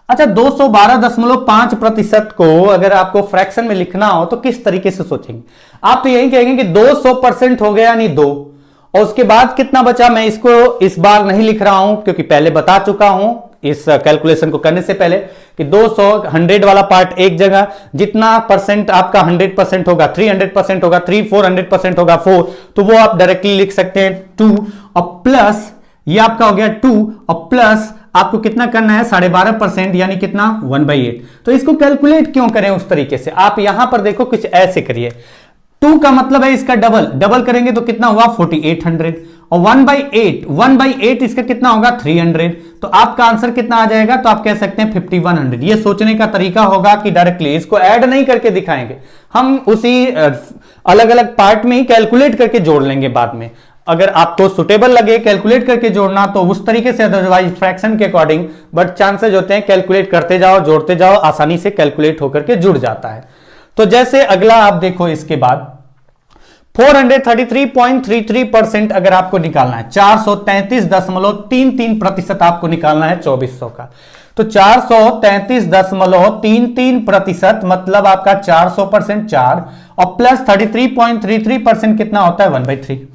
अच्छा, 212.5% को अगर आपको फ्रैक्शन में लिखना हो तो किस तरीके से सोचेंगे आप? तो यही कहेंगे कि 200% हो गया यानी 2, और उसके बाद कितना बचा, मैं इसको इस बार नहीं लिख रहा हूं क्योंकि पहले बता चुका हूं इस कैलकुलेशन को करने से पहले कि 200 100 वाला पार्ट एक जगह, जितना परसेंट आपका 100% होगा 300% होगा 3, 400% होगा 4, तो वो आप डायरेक्टली लिख सकते हैं 2, और प्लस ये आपका हो गया 2, और प्लस आपको कितना करना है 12.5% यानी कितना 1/8। तो इसको कैलकुलेट क्यों करें उस तरीके से, आप यहां पर देखो कुछ ऐसे करिए। 2 का मतलब है इसका डबल करेंगे तो कितना हुआ 4800, और 1/8 इसका कितना होगा 300, तो आपका आंसर कितना आ जाएगा, तो आप कह सकते हैं 5100। ये सोचने का तरीका होगा कि डायरेक्टली इसको ऐड नहीं करके दिखाएंगे, हम उसी अलग अलग पार्ट में ही कैलकुलेट करके जोड़ लेंगे बाद में। अगर आपको सुटेबल लगे कैलकुलेट करके जोड़ना तो उस तरीके से, अदरवाइज फ्रैक्शन के अकॉर्डिंग, बट चांसेस होते हैं कैलकुलेट करते जाओ जोड़ते जाओ, आसानी से कैलकुलेट होकर के जुड़ जाता है। तो जैसे अगला आप देखो, इसके बाद 433.33% अगर आपको निकालना है, 433.33% आपको निकालना है 2400 का, तो 433.33% मतलब आपका 400% 4, और प्लस 33.33% कितना होता है 1/3,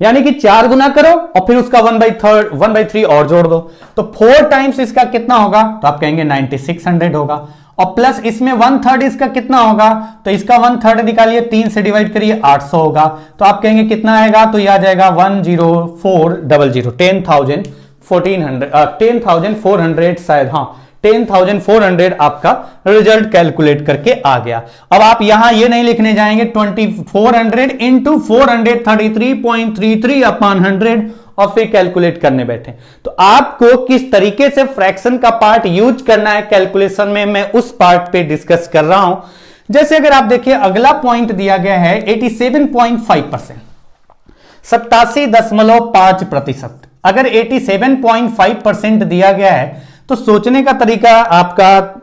यानी कि 4 गुना करो और फिर उसका 1/3 और जोड़ दो, तो 4 टाइम्स इसका कितना होगा, तो आप कहेंगे 9600 होगा, और प्लस इसमें 1/3 इसका कितना होगा, तो इसका 1/3 निकालिए, 3 से डिवाइड करिए 800 होगा, तो आप कहेंगे कितना आएगा, तो यह आ जाएगा 10400, 10,400 शायद, हाँ 10,400 आपका रिजल्ट कैलकुलेट करके आ गया। अब आप यहां ये नहीं लिखने जाएंगे 2400 इंटू 433.33/100 और फिर कैलकुलेट करने बैठे। तो आपको किस तरीके से फ्रैक्शन का पार्ट यूज करना है कैलकुलेशन में, मैं उस पार्ट पे डिस्कस कर रहा हूं। जैसे अगर आप देखिए अगला पॉइंट दिया गया है 87.5%, 87.5%। अगर 87.5% दिया गया है तो सोचने का तरीका आपका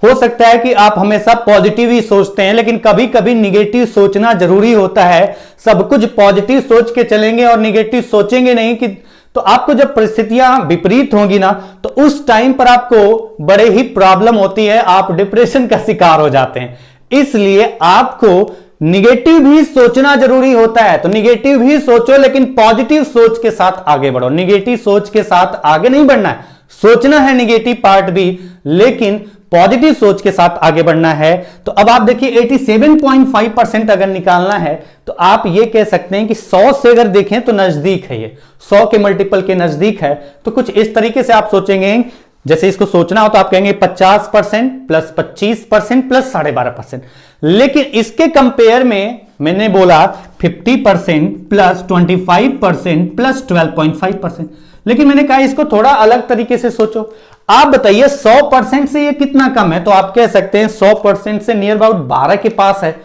हो सकता है कि आप हमेशा पॉजिटिव ही सोचते हैं, लेकिन कभी कभी निगेटिव सोचना जरूरी होता है। सब कुछ पॉजिटिव सोच के चलेंगे और निगेटिव सोचेंगे नहीं कि, तो आपको जब परिस्थितियां विपरीत होंगी ना तो उस टाइम पर आपको बड़े ही प्रॉब्लम होती है, आप डिप्रेशन का शिकार हो जाते हैं। इसलिए आपको निगेटिव भी सोचना जरूरी होता है, तो निगेटिव भी सोचो लेकिन पॉजिटिव सोच के साथ आगे बढ़ो। निगेटिव सोच के साथ आगे नहीं बढ़ना है, सोचना है निगेटिव पार्ट भी, लेकिन पॉजिटिव सोच के साथ आगे बढ़ना है। तो अब आप देखिए 87.5% अगर निकालना है तो आप ये कह सकते हैं कि 100 से अगर देखें तो नजदीक है, ये 100 के मल्टीपल के नजदीक है। तो कुछ इस तरीके से आप सोचेंगे जैसे इसको सोचना हो तो आप कहेंगे 50% प्लस 25% प्लस 12.5%। लेकिन इसके कंपेयर में मैंने बोला 50% प्लस 25% प्लस 12.5%। लेकिन मैंने कहा इसको थोड़ा अलग तरीके से सोचो। आप बताइए 100% से ये कितना कम है? तो आप कह सकते हैं 100% से नियर अबाउट 12 के पास है,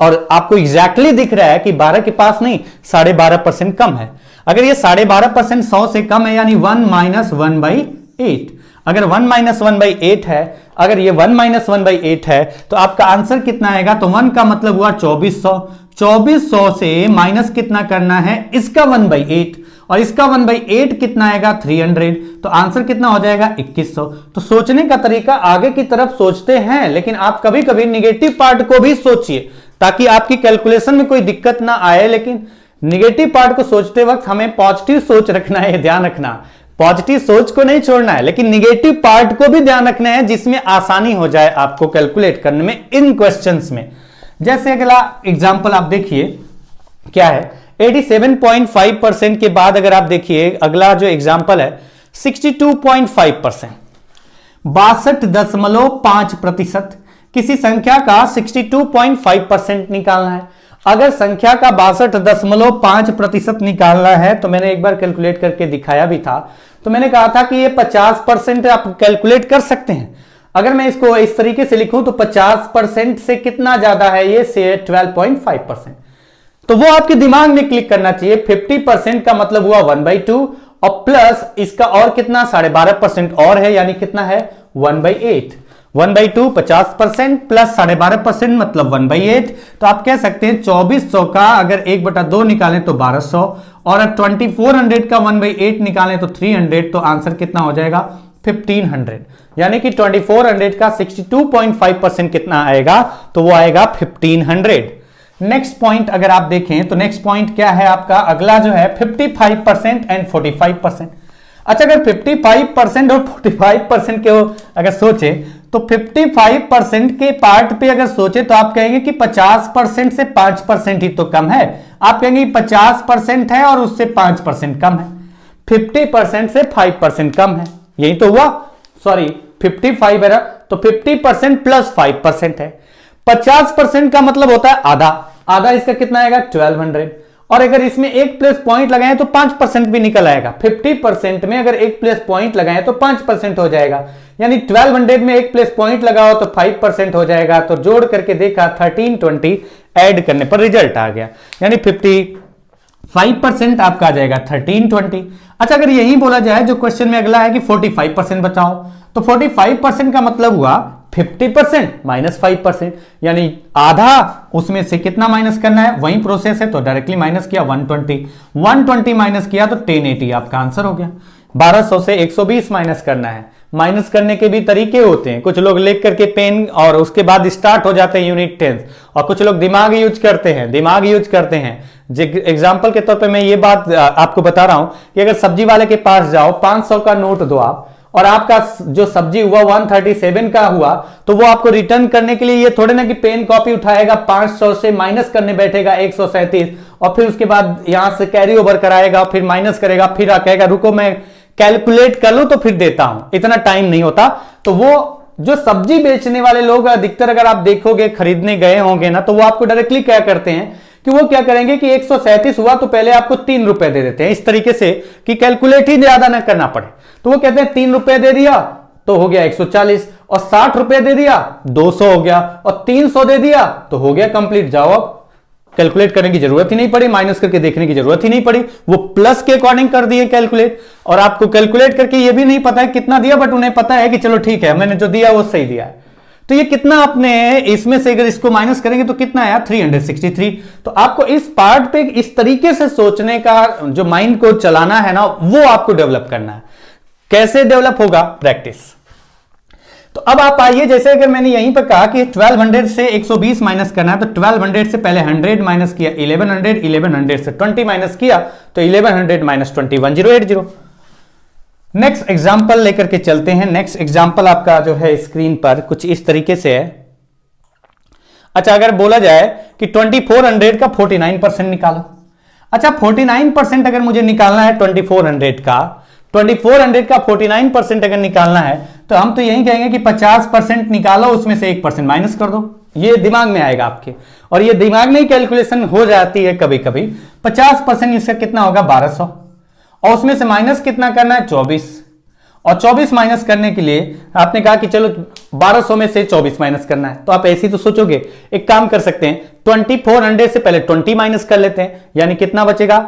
और आपको एग्जैक्टली दिख रहा है कि 12 के पास नहीं, 12.5% कम है। अगर ये 12.5% 100 से कम है, यानी 1 माइनस 1/8। अगर 1 माइनस 1/8 है, अगर ये 1 माइनस 1/8 है, तो आपका आंसर कितना आएगा? तो 1 का मतलब हुआ 2400। 2400 से माइनस कितना करना है? इसका 1/8, और इसका 1/8 कितना आएगा? 300। तो आंसर कितना हो जाएगा? 2100। तो सोचने का तरीका आगे की तरफ सोचते हैं, लेकिन आप कभी कभी निगेटिव पार्ट को भी सोचिए ताकि आपकी कैलकुलेशन में कोई दिक्कत ना आए। लेकिन निगेटिव पार्ट को सोचते वक्त हमें पॉजिटिव सोच रखना है, ध्यान रखना। पॉजिटिव सोच को नहीं छोड़ना है, लेकिन निगेटिव पार्ट को भी ध्यान रखना है, जिसमें आसानी हो जाए आपको कैलकुलेट करने में इन क्वेश्चंस में। जैसे अगला एग्जांपल आप देखिए क्या है, 87.5% के बाद अगर आप देखिए अगला जो एग्जांपल है 62.5%, 62.5%। किसी संख्या का 62.5% निकालना है। अगर संख्या का 62.5% निकालना है, तो मैंने एक बार कैलकुलेट करके दिखाया भी था। तो मैंने कहा था कि ये 50% आप कैलकुलेट कर सकते हैं। अगर मैं इसको इस तरीके से लिखूं तो 50% से कितना ज्यादा है ये? से 12.5%। तो वो आपके दिमाग में क्लिक करना चाहिए। 50% का मतलब हुआ 1/2, और प्लस इसका और कितना? 12.5% और है, यानी कितना है? 1/8। 1/2 50% प्लस 12.5% मतलब 1/8। तो आप कह सकते हैं 2400 का अगर 1/2 निकालें तो 1200, और 2400 का 1/8 निकालें तो 300। तो आंसर कितना हो जाएगा? 1500। यानी कि 2400 का 62.5% कितना आएगा? तो वो आएगा 1500। नेक्स्ट पॉइंट अगर आप देखें तो नेक्स्ट पॉइंट क्या है आपका? अगला जो है 55% एंड 45%। अच्छा, अगर 55% और 45% के अगर सोचे तो 55% के पार्ट पे अगर सोचे तो आप कहेंगे कि 50% से 5% ही तो कम है। आप कहेंगे 50% है और उससे 5% कम है। 50% से 5% कम है, यही तो हुआ। सॉरी 55 है ना, तो 50% प्लस 5% है। 50% का मतलब होता है आधा। आधा इसका कितना आएगा? 1200। और अगर इसमें एक प्लस पॉइंट लगाएं तो 5% भी निकल आएगा। 50% में अगर एक प्लस पॉइंट लगाएं तो 5% हो जाएगा, यानी 1200 में एक प्लस पॉइंट लगाओ तो 5% हो जाएगा। तो जोड़ करके देखा 1320, ऐड करने पर रिजल्ट आ गया, यानी 55% आपका आ जाएगा 1320। अच्छा, अगर यही बोला जाए जो क्वेश्चन में अगला है कि 45% बचाओ, तो 45% का मतलब हुआ 50% माइनस 5%, यानी आधा उसमें से कितना माइनस करना है? वही प्रोसेस है, तो डायरेक्टली माइनस किया 120 माइनस किया तो 1080 आपका आंसर हो गया। 1200 से 120 माइनस करना है। माइनस करने के भी तरीके होते हैं, कुछ लोग लिख करके पेन और उसके बाद स्टार्ट हो जाते हैं यूनिट 10, और कुछ लोग दिमाग यूज करते हैं। एग्जाम्पल के तौर पे मैं ये बात आपको बता रहा हूं कि अगर सब्जी वाले के पास जाओ, 500 का नोट दो आप, और आपका जो सब्जी हुआ 137 का हुआ, तो वो आपको रिटर्न करने के लिए ये थोड़े ना कि पेन कॉपी उठाएगा, 500 से माइनस करने बैठेगा 137, और फिर उसके बाद यहां से कैरी ओवर कराएगा, फिर माइनस करेगा, फिर कहेगा रुको मैं कैलकुलेट कर लूं तो फिर देता हूं। इतना टाइम नहीं होता। तो वो जो सब्जी बेचने वाले लोग अधिकतर अगर आप देखोगे, खरीदने गए होंगे ना, तो वो आपको डायरेक्टली क्या करते हैं कि वो क्या करेंगे कि 137 हुआ तो पहले आपको 3 रुपए दे देते हैं, इस तरीके से कि कैलकुलेट ही ज्यादा ना करना पड़े। तो वो कहते हैं 3 रुपए दे दिया तो हो गया 140, और 60 रुपए दे दिया 200 हो गया, और 300 दे दिया तो हो गया कंप्लीट। जाओ, अब कैलकुलेट करने की जरूरत ही नहीं पड़ी, माइनस करके देखने की जरूरत ही नहीं पड़ी, वो प्लस के अकॉर्डिंग कर दिए कैलकुलेट। और आपको कैलकुलेट करके ये भी नहीं पता है कितना दिया, बट उन्हें पता है कि चलो ठीक है मैंने जो दिया वो सही दिया है। तो ये कितना आपने इसमें से अगर इसको माइनस करेंगे तो कितना आया? 363। तो आपको इस पार्ट पे इस तरीके से सोचने का जो माइंड को चलाना है ना, वो आपको डेवलप करना है। कैसे डेवलप होगा? प्रैक्टिस। तो अब आप आइए, जैसे अगर मैंने यहीं पर कहा कि 1200 से 120 माइनस करना है, तो 1200 से पहले 100 माइनस किया 1100, 1100 से 20 माइनस किया तो 1100 माइनस 20 1080। नेक्स्ट एग्जाम्पल लेकर के चलते हैं। नेक्स्ट एग्जाम्पल आपका जो है स्क्रीन पर कुछ इस तरीके से है। अच्छा, अगर बोला जाए कि 2400 का 49% निकालो। अच्छा, 49% अगर मुझे निकालना है 2400 का, 2400 का 49% अगर निकालना है तो हम तो यही कहेंगे कि 50% निकालो, उसमें से 1% माइनस कर दो। ये दिमाग में आएगा आपके, और ये दिमाग में ही कैलकुलेशन हो जाती है कभी कभी। 50% इसका कितना होगा 1200, और उसमें से माइनस कितना करना है 24, और 24 माइनस करने के लिए आपने कहा कि चलो 1200 में से 24 माइनस करना है, तो आप ऐसे ही तो सोचोगे। एक काम कर सकते हैं, 2400 से पहले 20 माइनस कर लेते हैं, यानी कितना बचेगा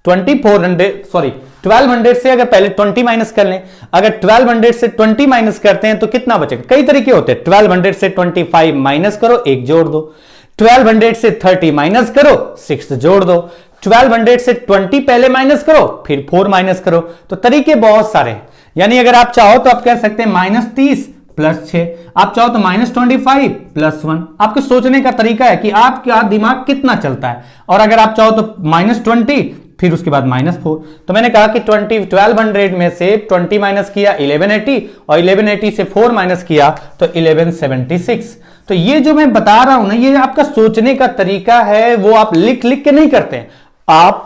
1200 से अगर पहले 20 माइनस कर लें, अगर 1200 से 20 माइनस करते हैं तो कितना बचेगा। कई तरीके होते हैं, 1200 से 25 माइनस करो, 1 जोड़ दो, 1200 से 30 माइनस करो, 6 जोड़ दो, 1200 से 20 पहले माइनस करो, फिर 4 माइनस करो। तो तरीके बहुत सारे हैं, यानी अगर आप चाहो तो आप कह सकते हैं -30 + 6, आप चाहो तो -25 + 1। आपके सोचने का तरीका है कि आपका दिमाग कितना चलता है। और अगर आप चाहो तो -20, फिर उसके बाद -4। तो मैंने कहा कि 1200 में से 20 माइनस किया 1180, और 1180 से 4 माइनस किया तो 1176। तो ये जो मैं बता रहा हूं ना, ये आपका सोचने का तरीका है, वो आप लिख लिख के नहीं करते हैं, आप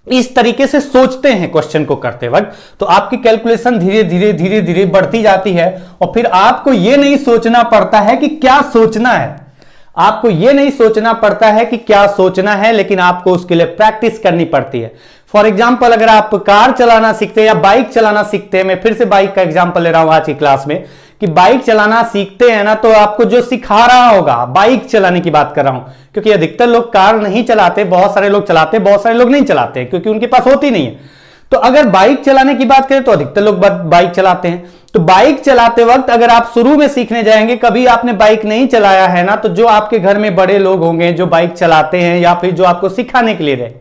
इस तरीके से सोचते हैं क्वेश्चन को करते वक्त। तो आपकी कैलकुलेशन धीरे धीरे धीरे धीरे बढ़ती जाती है, और फिर आपको यह नहीं सोचना पड़ता है कि क्या सोचना है, आपको यह नहीं सोचना पड़ता है कि क्या सोचना है, लेकिन आपको उसके लिए प्रैक्टिस करनी पड़ती है। फॉर एग्जाम्पल, अगर आप कार चलाना सीखते हैं या बाइक चलाना सीखते हैं, मैं फिर से बाइक का एग्जाम्पल ले रहा हूं आज की क्लास में, कि बाइक चलाना सीखते हैं ना, तो आपको जो सिखा रहा होगा, बाइक चलाने की बात कर रहा हूं, क्योंकि अधिकतर लोग कार नहीं चलाते, बहुत सारे लोग चलाते, बहुत सारे लोग नहीं चलाते क्योंकि उनके पास होती नहीं है। तो अगर बाइक चलाने की बात करें तो अधिकतर लोग बाइक चलाते हैं। तो बाइक चलाते वक्त अगर आप शुरू में सीखने जाएंगे, कभी आपने बाइक नहीं चलाया है ना, तो जो आपके घर में बड़े लोग होंगे जो बाइक चलाते हैं या फिर जो आपको सिखाने के लिए रहे,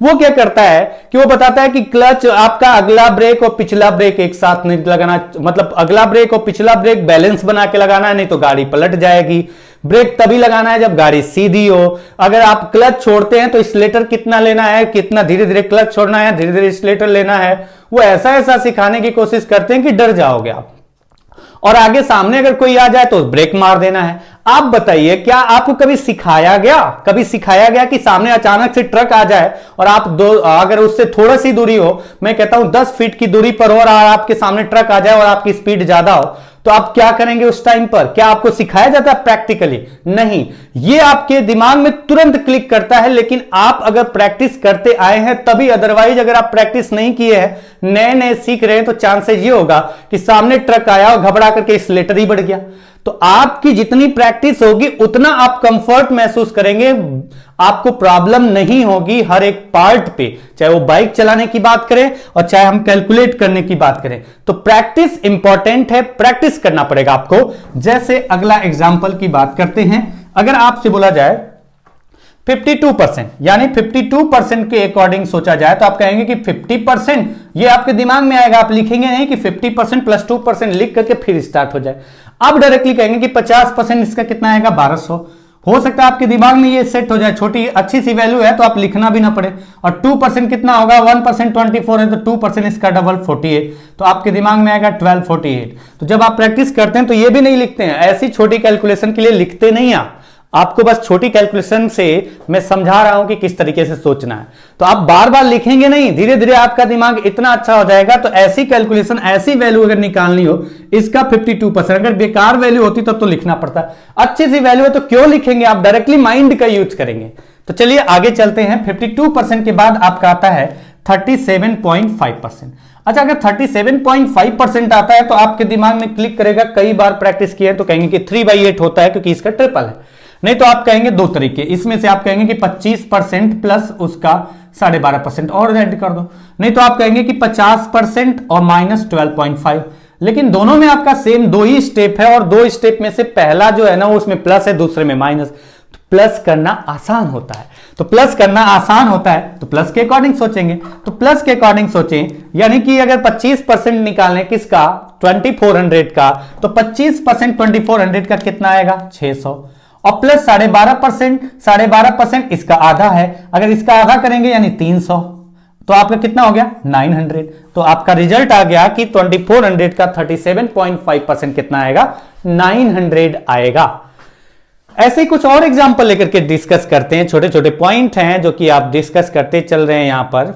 वो क्या करता है कि वो बताता है कि क्लच आपका अगला ब्रेक और पिछला ब्रेक एक साथ नहीं लगाना, मतलब अगला ब्रेक और पिछला ब्रेक बैलेंस बना के लगाना है, नहीं तो गाड़ी पलट जाएगी। ब्रेक तभी लगाना है जब गाड़ी सीधी हो। अगर आप क्लच छोड़ते हैं तो एक्सीलरेटर कितना लेना है, कितना धीरे धीरे क्लच छोड़ना है, धीरे धीरे एक्सीलरेटर लेना है। वो ऐसा ऐसा सिखाने की कोशिश करते हैं कि डर जाओगे आप, और आगे सामने अगर कोई आ जाए तो ब्रेक मार देना है। आप बताइए, क्या आपको कभी सिखाया गया कि सामने अचानक से ट्रक आ जाए और आप अगर उससे थोड़ी सी दूरी हो, मैं कहता हूं 10 फीट की दूरी पर हो, और आपके सामने ट्रक आ जाए और आपकी स्पीड ज्यादा हो, तो आप क्या करेंगे उस टाइम पर? क्या आपको सिखाया जाता है प्रैक्टिकली? नहीं, ये आपके दिमाग में तुरंत क्लिक करता है, लेकिन आप अगर प्रैक्टिस करते आए हैं तभी। अदरवाइज अगर आप प्रैक्टिस नहीं किए हैं, नए नए सीख रहे हैं, तो चांसेस ये होगा कि सामने ट्रक आया और घबरा करके एक्सीलरेटर ही बढ़ गया। तो आपकी जितनी प्रैक्टिस होगी उतना आप कंफर्ट महसूस करेंगे, आपको प्रॉब्लम नहीं होगी हर एक पार्ट पे, चाहे वो बाइक चलाने की बात करें और चाहे हम कैलकुलेट करने की बात करें। तो प्रैक्टिस इंपॉर्टेंट है, प्रैक्टिस करना पड़ेगा आपको। जैसे अगला एग्जांपल की बात करते हैं, अगर आपसे बोला जाए 52%, यानी 52% के अकॉर्डिंग सोचा जाए, तो आप कहेंगे कि 50%, ये आपके दिमाग में आएगा, आप लिखेंगे नहीं कि 50% + 2% लिख करके फिर स्टार्ट हो जाए। आप डायरेक्टली कहेंगे कि 50%, इसका कितना आएगा 1200। हो सकता है आपके दिमाग में ये सेट हो जाए, छोटी अच्छी सी वैल्यू है तो आप लिखना भी ना पड़े। और 2% कितना होगा, 1% 24 है, तो 2% इसका डबल 48, तो आपके दिमाग में आएगा 1248। तो जब आप प्रैक्टिस करते हैं तो ये भी नहीं लिखते हैं, ऐसी छोटी कैलकुलेशन के लिए लिखते नहीं आप, आपको बस छोटी कैलकुलेशन से मैं समझा रहा हूं कि किस तरीके से सोचना है। तो आप बार बार लिखेंगे नहीं, धीरे धीरे आपका दिमाग इतना अच्छा हो जाएगा। तो ऐसी कैलकुलेशन, ऐसी वैल्यू अगर निकालनी हो, इसका 52%, अगर बेकार वैल्यू होती तब तो लिखना पड़ता। अच्छी सी वैल्यू है तो क्यों लिखेंगे, आप डायरेक्टली माइंड का यूज करेंगे। तो चलिए आगे चलते हैं। 52% के बाद आपका आता है 37.5%। अच्छा, अगर 37.5% आता है तो आपके दिमाग में क्लिक करेगा, कई बार प्रैक्टिस किए तो कहेंगे कि 3/8 होता है क्योंकि इसका ट्रिपल है। नहीं तो आप कहेंगे दो तरीके, इसमें से आप कहेंगे कि 25% प्लस उसका 12.5% और ऐड कर दो, नहीं तो आप कहेंगे कि 50% और -12.5। लेकिन दोनों में आपका सेम दो ही स्टेप है, और दो स्टेप में से पहला जो है ना वो उसमें प्लस है, दूसरे में माइनस। तो प्लस करना आसान होता है, तो प्लस करना आसान होता है तो प्लस के अकॉर्डिंग सोचेंगे। तो प्लस के अकॉर्डिंग सोचें, यानी कि अगर 25% निकालने किसका, 2400 का, तो 25% 2400 का कितना आएगा 600, और प्लस 12.5% इसका आधा है, अगर इसका आधा करेंगे यानी 300, तो आपका कितना हो गया 900। तो आपका रिजल्ट आ गया कि 2400 का 37.5% कितना आएगा 900 आएगा। ऐसे ही कुछ और एग्जांपल लेकर के डिस्कस करते हैं, छोटे छोटे पॉइंट हैं जो कि आप डिस्कस करते चल रहे हैं यहां पर,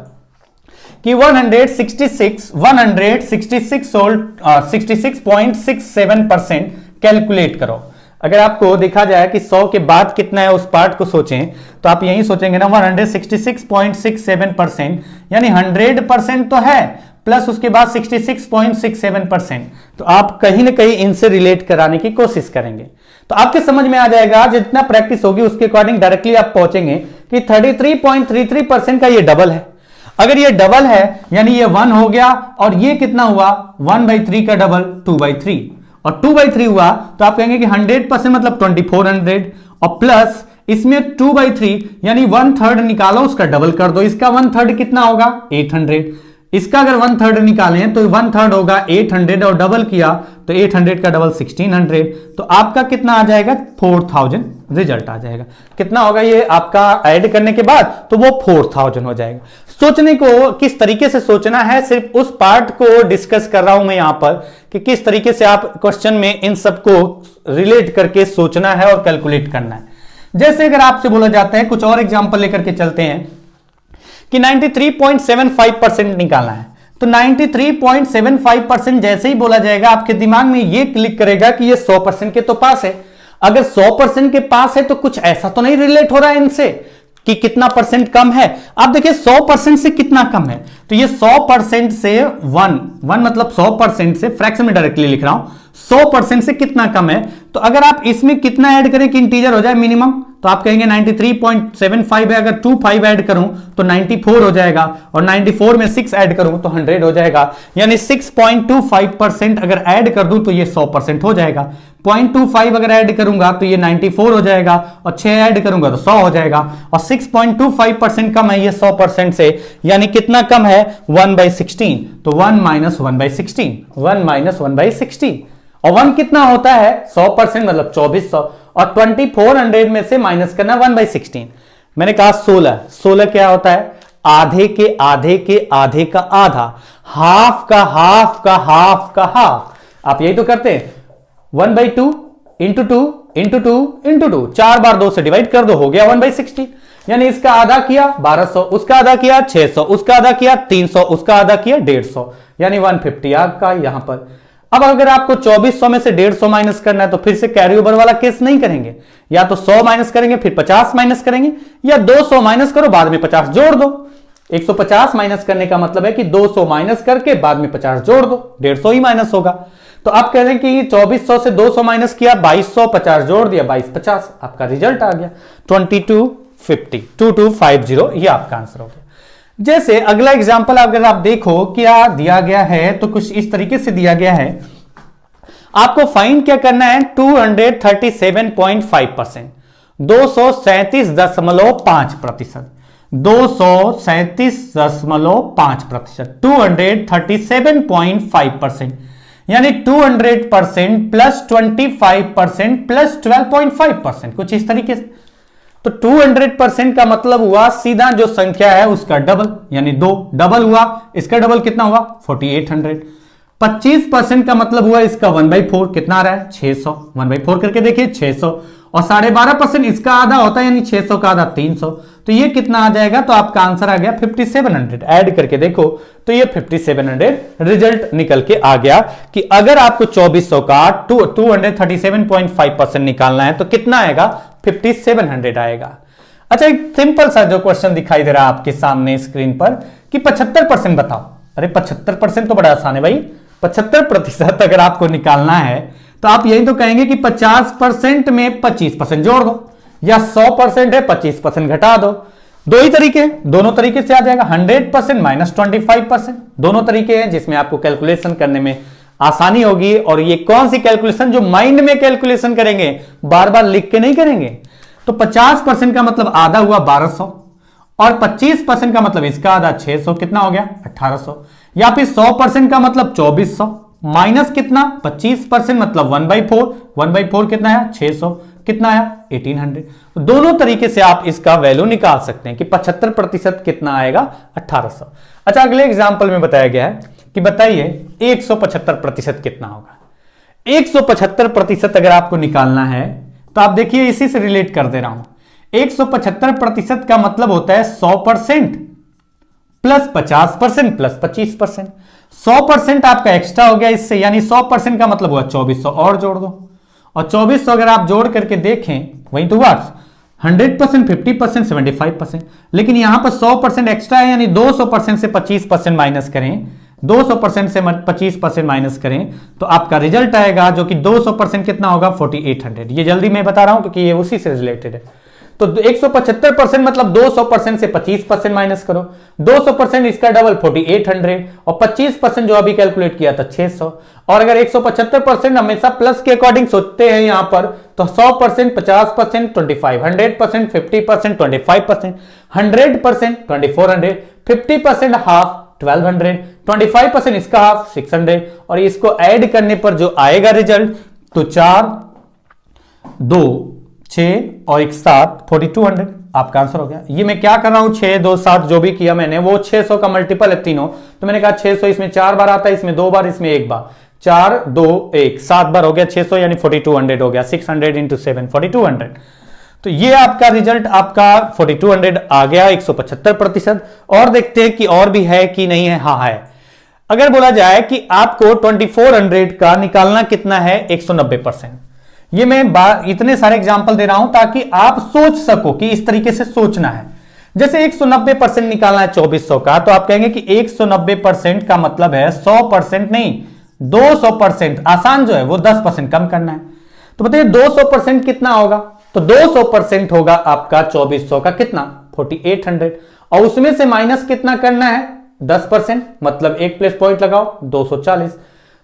कि 166.67% कैलकुलेट करो। अगर आपको देखा जाए कि 100 के बाद कितना है उस पार्ट को सोचें तो आप यही सोचेंगे ना 166.67%, यानी 100% तो है प्लस उसके बाद 66.67%, तो आप कहीं ना कहीं इनसे रिलेट कराने की कोशिश करेंगे तो आपके समझ में आ जाएगा। जितना प्रैक्टिस होगी उसके अकॉर्डिंग डायरेक्टली आप पहुंचेंगे कि 33.33% का ये डबल है। अगर ये डबल है यानी ये 1 हो गया और ये कितना हुआ 1/3 का डबल 2/3 और 2/3 हुआ तो आप कहेंगे कि 100% मतलब 2400 और प्लस इसमें 2/3 यानी 1/3 निकालो, उसका डबल कर दो, इसका 1/3 कितना होगा 800, इसका अगर 1/3 निकालें तो 1/3 होगा 800 और डबल किया तो 800 का डबल 1600, तो आपका कितना आ जाएगा 4000 रिजल्ट आ जाएगा। कितना होगा ये आपका ऐड करने के बाद तो वो 4000 हो जाएगा। सोचने को किस तरीके से सोचना है, सिर्फ उस पार्ट को डिस्कस कर रहा हूं मैं यहां पर कि किस तरीके से आप क्वेश्चन में इन सबको रिलेट करके सोचना है और कैलकुलेट करना है। जैसे अगर आपसे बोला जाता है, कुछ और एग्जांपल लेकर के चलते हैं कि 93.75% निकालना है, तो 93.75% जैसे ही बोला जाएगा आपके दिमाग में ये क्लिक करेगा कि ये 100% के तो पास है। अगर 100% के पास है तो कुछ ऐसा तो नहीं रिलेट हो रहा है इनसे कि कितना परसेंट कम है। आप देखिए 100% से कितना कम है, तो ये 100% से 1 मतलब 100% से फ्रैक्शन में डायरेक्टली लिख रहा हूं, 100% से कितना कम है। तो अगर आप इसमें कितना ऐड करें कि इंटीजर हो जाए मिनिमम, तो आप कहेंगे 93.75 है, अगर 25 ऐड करूं तो 94 हो जाएगा और 94 में 6 ऐड करूं तो 100 हो जाएगा, यानी 6.25% अगर ऐड कर दूं तो ये 100% हो जाएगा। 0.25 अगर ऐड करूंगा तो ये 94 हो जाएगा और 6 ऐड करूंगा तो 100 हो जाएगा और 6.25% कम है ये 100% से, यानी कितना कम है 1/16, तो 1 - 1/16, 1 - 1/16 और 1 कितना होता है 100% मतलब 2400 और 2400 में से माइनस करना 1/16। मैंने कहा 16 क्या होता है आधे के आधे के आधे का आधा, हाफ का हाफ का हाफ का हाफ। आप यही तो करते हैं 1/2 इंटू 2 इंटू 2 इंटू 2, 4 बार 2 से डिवाइड कर दो, हो गया 1/16। यानी इसका आधा किया 1200, उसका आधा किया 600, उसका आधा किया 300, उसका आधा किया 150, यानी 150 आपका यहां पर। अब अगर आपको 2400 में से 150 माइनस करना है तो फिर से कैरी ओवर वाला केस नहीं करेंगे, या तो 100 माइनस करेंगे फिर 50 माइनस करेंगे, या 200 माइनस करो बाद में 50 जोड़ दो। 150 माइनस करने का मतलब है कि 200 माइनस करके बाद में 50 जोड़ दो, 150 ही माइनस होगा। तो आप कह रहे हैं कि 2400 से 200 माइनस किया 2200, 50 जोड़ दिया 2250, आपका रिजल्ट आ गया 2250, 2250, ये आपका आंसर हो गया। जैसे अगला एग्जांपल अगर आप देखो क्या दिया गया है, तो कुछ इस तरीके से दिया गया है, आपको फाइंड क्या करना है 237.5%, 237.5%, 237.5%, 237.5%, यानी 200% प्लस 25% प्लस 12.5%, कुछ इस तरीके से। तो 200% का मतलब हुआ सीधा जो संख्या है उसका डबल, यानी 2 डबल हुआ, इसका डबल कितना हुआ 4800। 25% का मतलब हुआ इसका 1/4, कितना आ रहा है 600, 1/4 करके देखिए 600, और 12.5% इसका आधा होता है यानी 600 का आधा 300, तो ये कितना आ जाएगा, तो आपका आंसर आ गया 5700। ऐड करके देखो तो ये 5700 रिजल्ट निकल के आ गया कि अगर आपको 2400 का 237.5% निकालना है तो कितना आएगा 5700 आएगा। अच्छा, एक सिंपल सा जो क्वेश्चन दिखाई दे रहा है आपके सामने स्क्रीन पर कि 75% बताओ। अरे 75% तो बड़ा आसान है भाई, 75% अगर आपको निकालना है तो आप यही तो कहेंगे कि 50% में 25% जोड़ दो, या 100% है 25% घटा दो। दो ही तरीके, दोनों तरीके से आ जाएगा। 100% माइनस 25%, दोनों तरीके हैं जिसमें आपको कैलकुलेशन करने में आसानी होगी। और ये कौन सी कैलकुलेशन, जो माइंड में कैलकुलेशन करेंगे, बार बार लिख के नहीं करेंगे। तो 50% का मतलब आधा हुआ 1200 और 25% का मतलब इसका आधा 600, कितना हो गया 1800, या फिर 100% का मतलब 2400 माइनस कितना 25% मतलब 1/4, 1/4 कितना है 600, कितना आया 1800। दोनों तरीके से आप इसका वैल्यू निकाल सकते हैं कि 75% कितना आएगा 1800। अच्छा, अगले एग्जांपल में बताया गया है कि बताइए 175% कितना होगा। 175% अगर आपको निकालना है तो आप देखिए इसी से रिलेट कर दे रहा हूं। 175% का मतलब होता है 100% प्लस 50% प्लस 25%, 100% आपका एक्स्ट्रा हो गया इससे, यानी 100% का मतलब हुआ 2400 और जोड़ दो, और 2400 अगर आप जोड़ करके देखें वही तो हुआ 100%, 50%, 75%, लेकिन यहां पर 100% एक्स्ट्रा है, यानी 200% से 25% माइनस करें, 200% से 25% माइनस करें तो आपका रिजल्ट आएगा जो कि 200% कितना होगा 4800। ये जल्दी मैं बता रहा हूं क्योंकि ये उसी से रिलेटेड है। तो 175% मतलब 200% से 25% माइनस करो, 200% इसका डबल 4800, और 25% जो अभी कैलकुलेट किया था 600। और अगर 175% हमेशा प्लस के अकॉर्डिंग सोचते हैं यहां पर, तो 100% 50% 25, 100% 50% 25%, 100% 2400, 50% हाफ 1200, 25% इसका हाफ 600, और इसको ऐड करने पर जो आएगा रिजल्ट तो 4, 2, 6 और 1 7, 4200 आपका आंसर हो गया। ये मैं क्या कर रहा हूं, 6, 2, 7 जो भी किया मैंने वो 600 का मल्टीपल है तीनों, तो मैंने कहा 600 इसमें 4 बार आता है, इसमें 2 बार, इसमें 1 बार, 4, 2, 1, 7 बार हो गया 600, यानी 4200 हो गया। 600 इंटू 7 4200। तो ये आपका रिजल्ट आपका 4200 आ गया, 175%। और देखते हैं कि और भी है कि नहीं है। हाँ है। अगर बोला जाए कि आपको 2400 का निकालना कितना है 190%। ये मैं इतने सारे एग्जांपल दे रहा हूं ताकि आप सोच सको कि इस तरीके से सोचना है। जैसे 190% निकालना है 2400 का, तो आप कहेंगे कि 190% का मतलब है 100% नहीं 200%। आसान जो है वो 10% कम करना है। तो बताइए 200% कितना होगा, तो 200% होगा आपका 2400 का कितना 4800, और उसमें से माइनस कितना करना है 10%, मतलब एक प्लस पॉइंट लगाओ 240।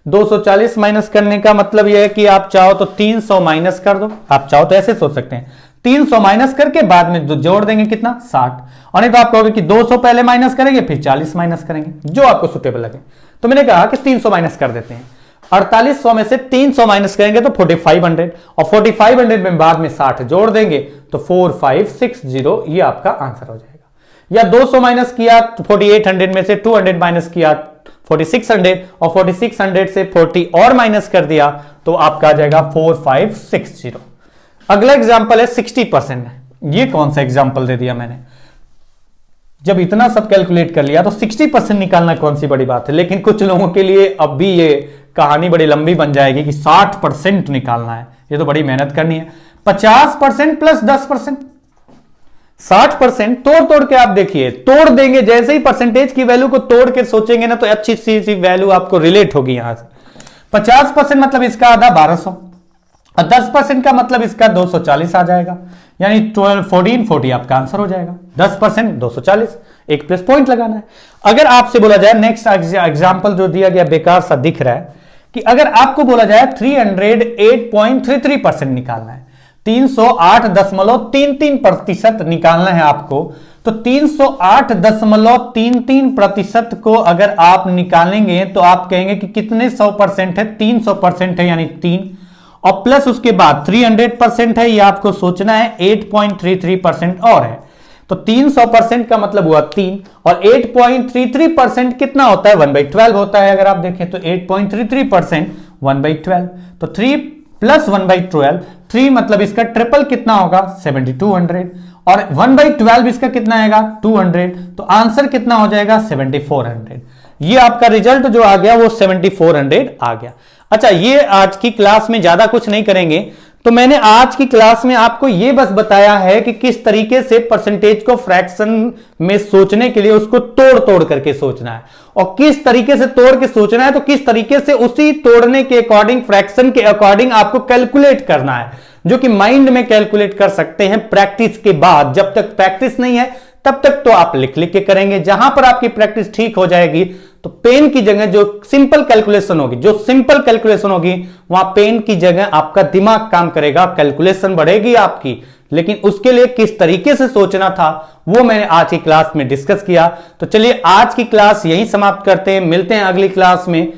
240 माइनस करने का मतलब यह है कि आप चाहो तो 300 माइनस कर दो, आप चाहो तो ऐसे सोच सकते हैं 300 माइनस करके बाद में जोड़ देंगे कितना 60, और नहीं तो आप कहोगे कि 200 पहले माइनस करेंगे फिर 40 माइनस करेंगे, जो आपको सुटेबल लगे। तो मैंने कहा कि 300 माइनस कर देते हैं, 4800 में से 300 माइनस करेंगे तो 4500, और 4500 में बाद में 60 जोड़ देंगे तो 4560, ये आपका आंसर हो जाएगा। या 200 माइनस किया तो 4800 में से 200 माइनस किया 4600, और 4600 से 40 और माइनस कर दिया तो आपका आ जाएगा 4560। अगला एग्जांपल है 60%। ये कौन सा एग्जांपल दे दिया मैंने, जब इतना सब कैलकुलेट कर लिया तो 60% निकालना कौन सी बड़ी बात है। लेकिन कुछ लोगों के लिए अब भी ये कहानी बड़ी लंबी बन जाएगी कि 60% निकालना है, ये तो बड़ी मेहनत करनी है। 50% प्लस 10%, 60% तोड़ तोड़ के आप देखिए, तोड़ देंगे जैसे ही परसेंटेज की वैल्यू को तोड़ के सोचेंगे ना तो अच्छी सी वैल्यू आपको रिलेट होगी यहां से। 50% मतलब इसका आधा 1200, और 10% का मतलब इसका 240 आ जाएगा, यानी 12, 14, 40 आपका आंसर हो जाएगा। 10% 240, एक प्लस पॉइंट लगाना है। अगर आपसे बोला जाए नेक्स्ट एग्जांपल जो दिया गया बेकार सा दिख रहा है, कि अगर आपको बोला जाए 308.33% निकालना है, 308.33% निकालना है आपको, तो 308.33% को अगर आप निकालेंगे तो आप कहेंगे कि कितने 100% है 300% है, यानी 3, और प्लस उसके बाद 300% है, ये आपको सोचना है 8.33% और है, तो 300% का मतलब हुआ 3, और 8.33% कितना होता है 1/12 होता है। अगर आप देखें तो 8.33% 1/12, तो 3 प्लस 1/12, 3 मतलब इसका ट्रिपल कितना होगा 7200, और 1/12 इसका कितना आएगा 200, तो आंसर कितना हो जाएगा 7400। ये आपका रिजल्ट जो आ गया वो 7400 आ गया। अच्छा, ये आज की क्लास में ज्यादा कुछ नहीं करेंगे, तो मैंने आज की क्लास में आपको यह बस बताया है कि किस तरीके से परसेंटेज को फ्रैक्शन में सोचने के लिए उसको तोड़ तोड़ करके सोचना है, और किस तरीके से तोड़ के सोचना है तो किस तरीके से उसी तोड़ने के अकॉर्डिंग फ्रैक्शन के अकॉर्डिंग आपको कैलकुलेट करना है, जो कि माइंड में कैलकुलेट कर सकते हैं प्रैक्टिस के बाद। जब तक प्रैक्टिस नहीं है तब तक तो आप लिख लिख के करेंगे। जहां पर आपकी प्रैक्टिस ठीक हो जाएगी तो पेन की जगह जो सिंपल कैलकुलेशन होगी, वहां पेन की जगह आपका दिमाग काम करेगा, कैलकुलेशन बढ़ेगी आपकी। लेकिन उसके लिए किस तरीके से सोचना था वो मैंने आज की क्लास में डिस्कस किया। तो चलिए आज की क्लास यहीं समाप्त करते हैं, मिलते हैं अगली क्लास में।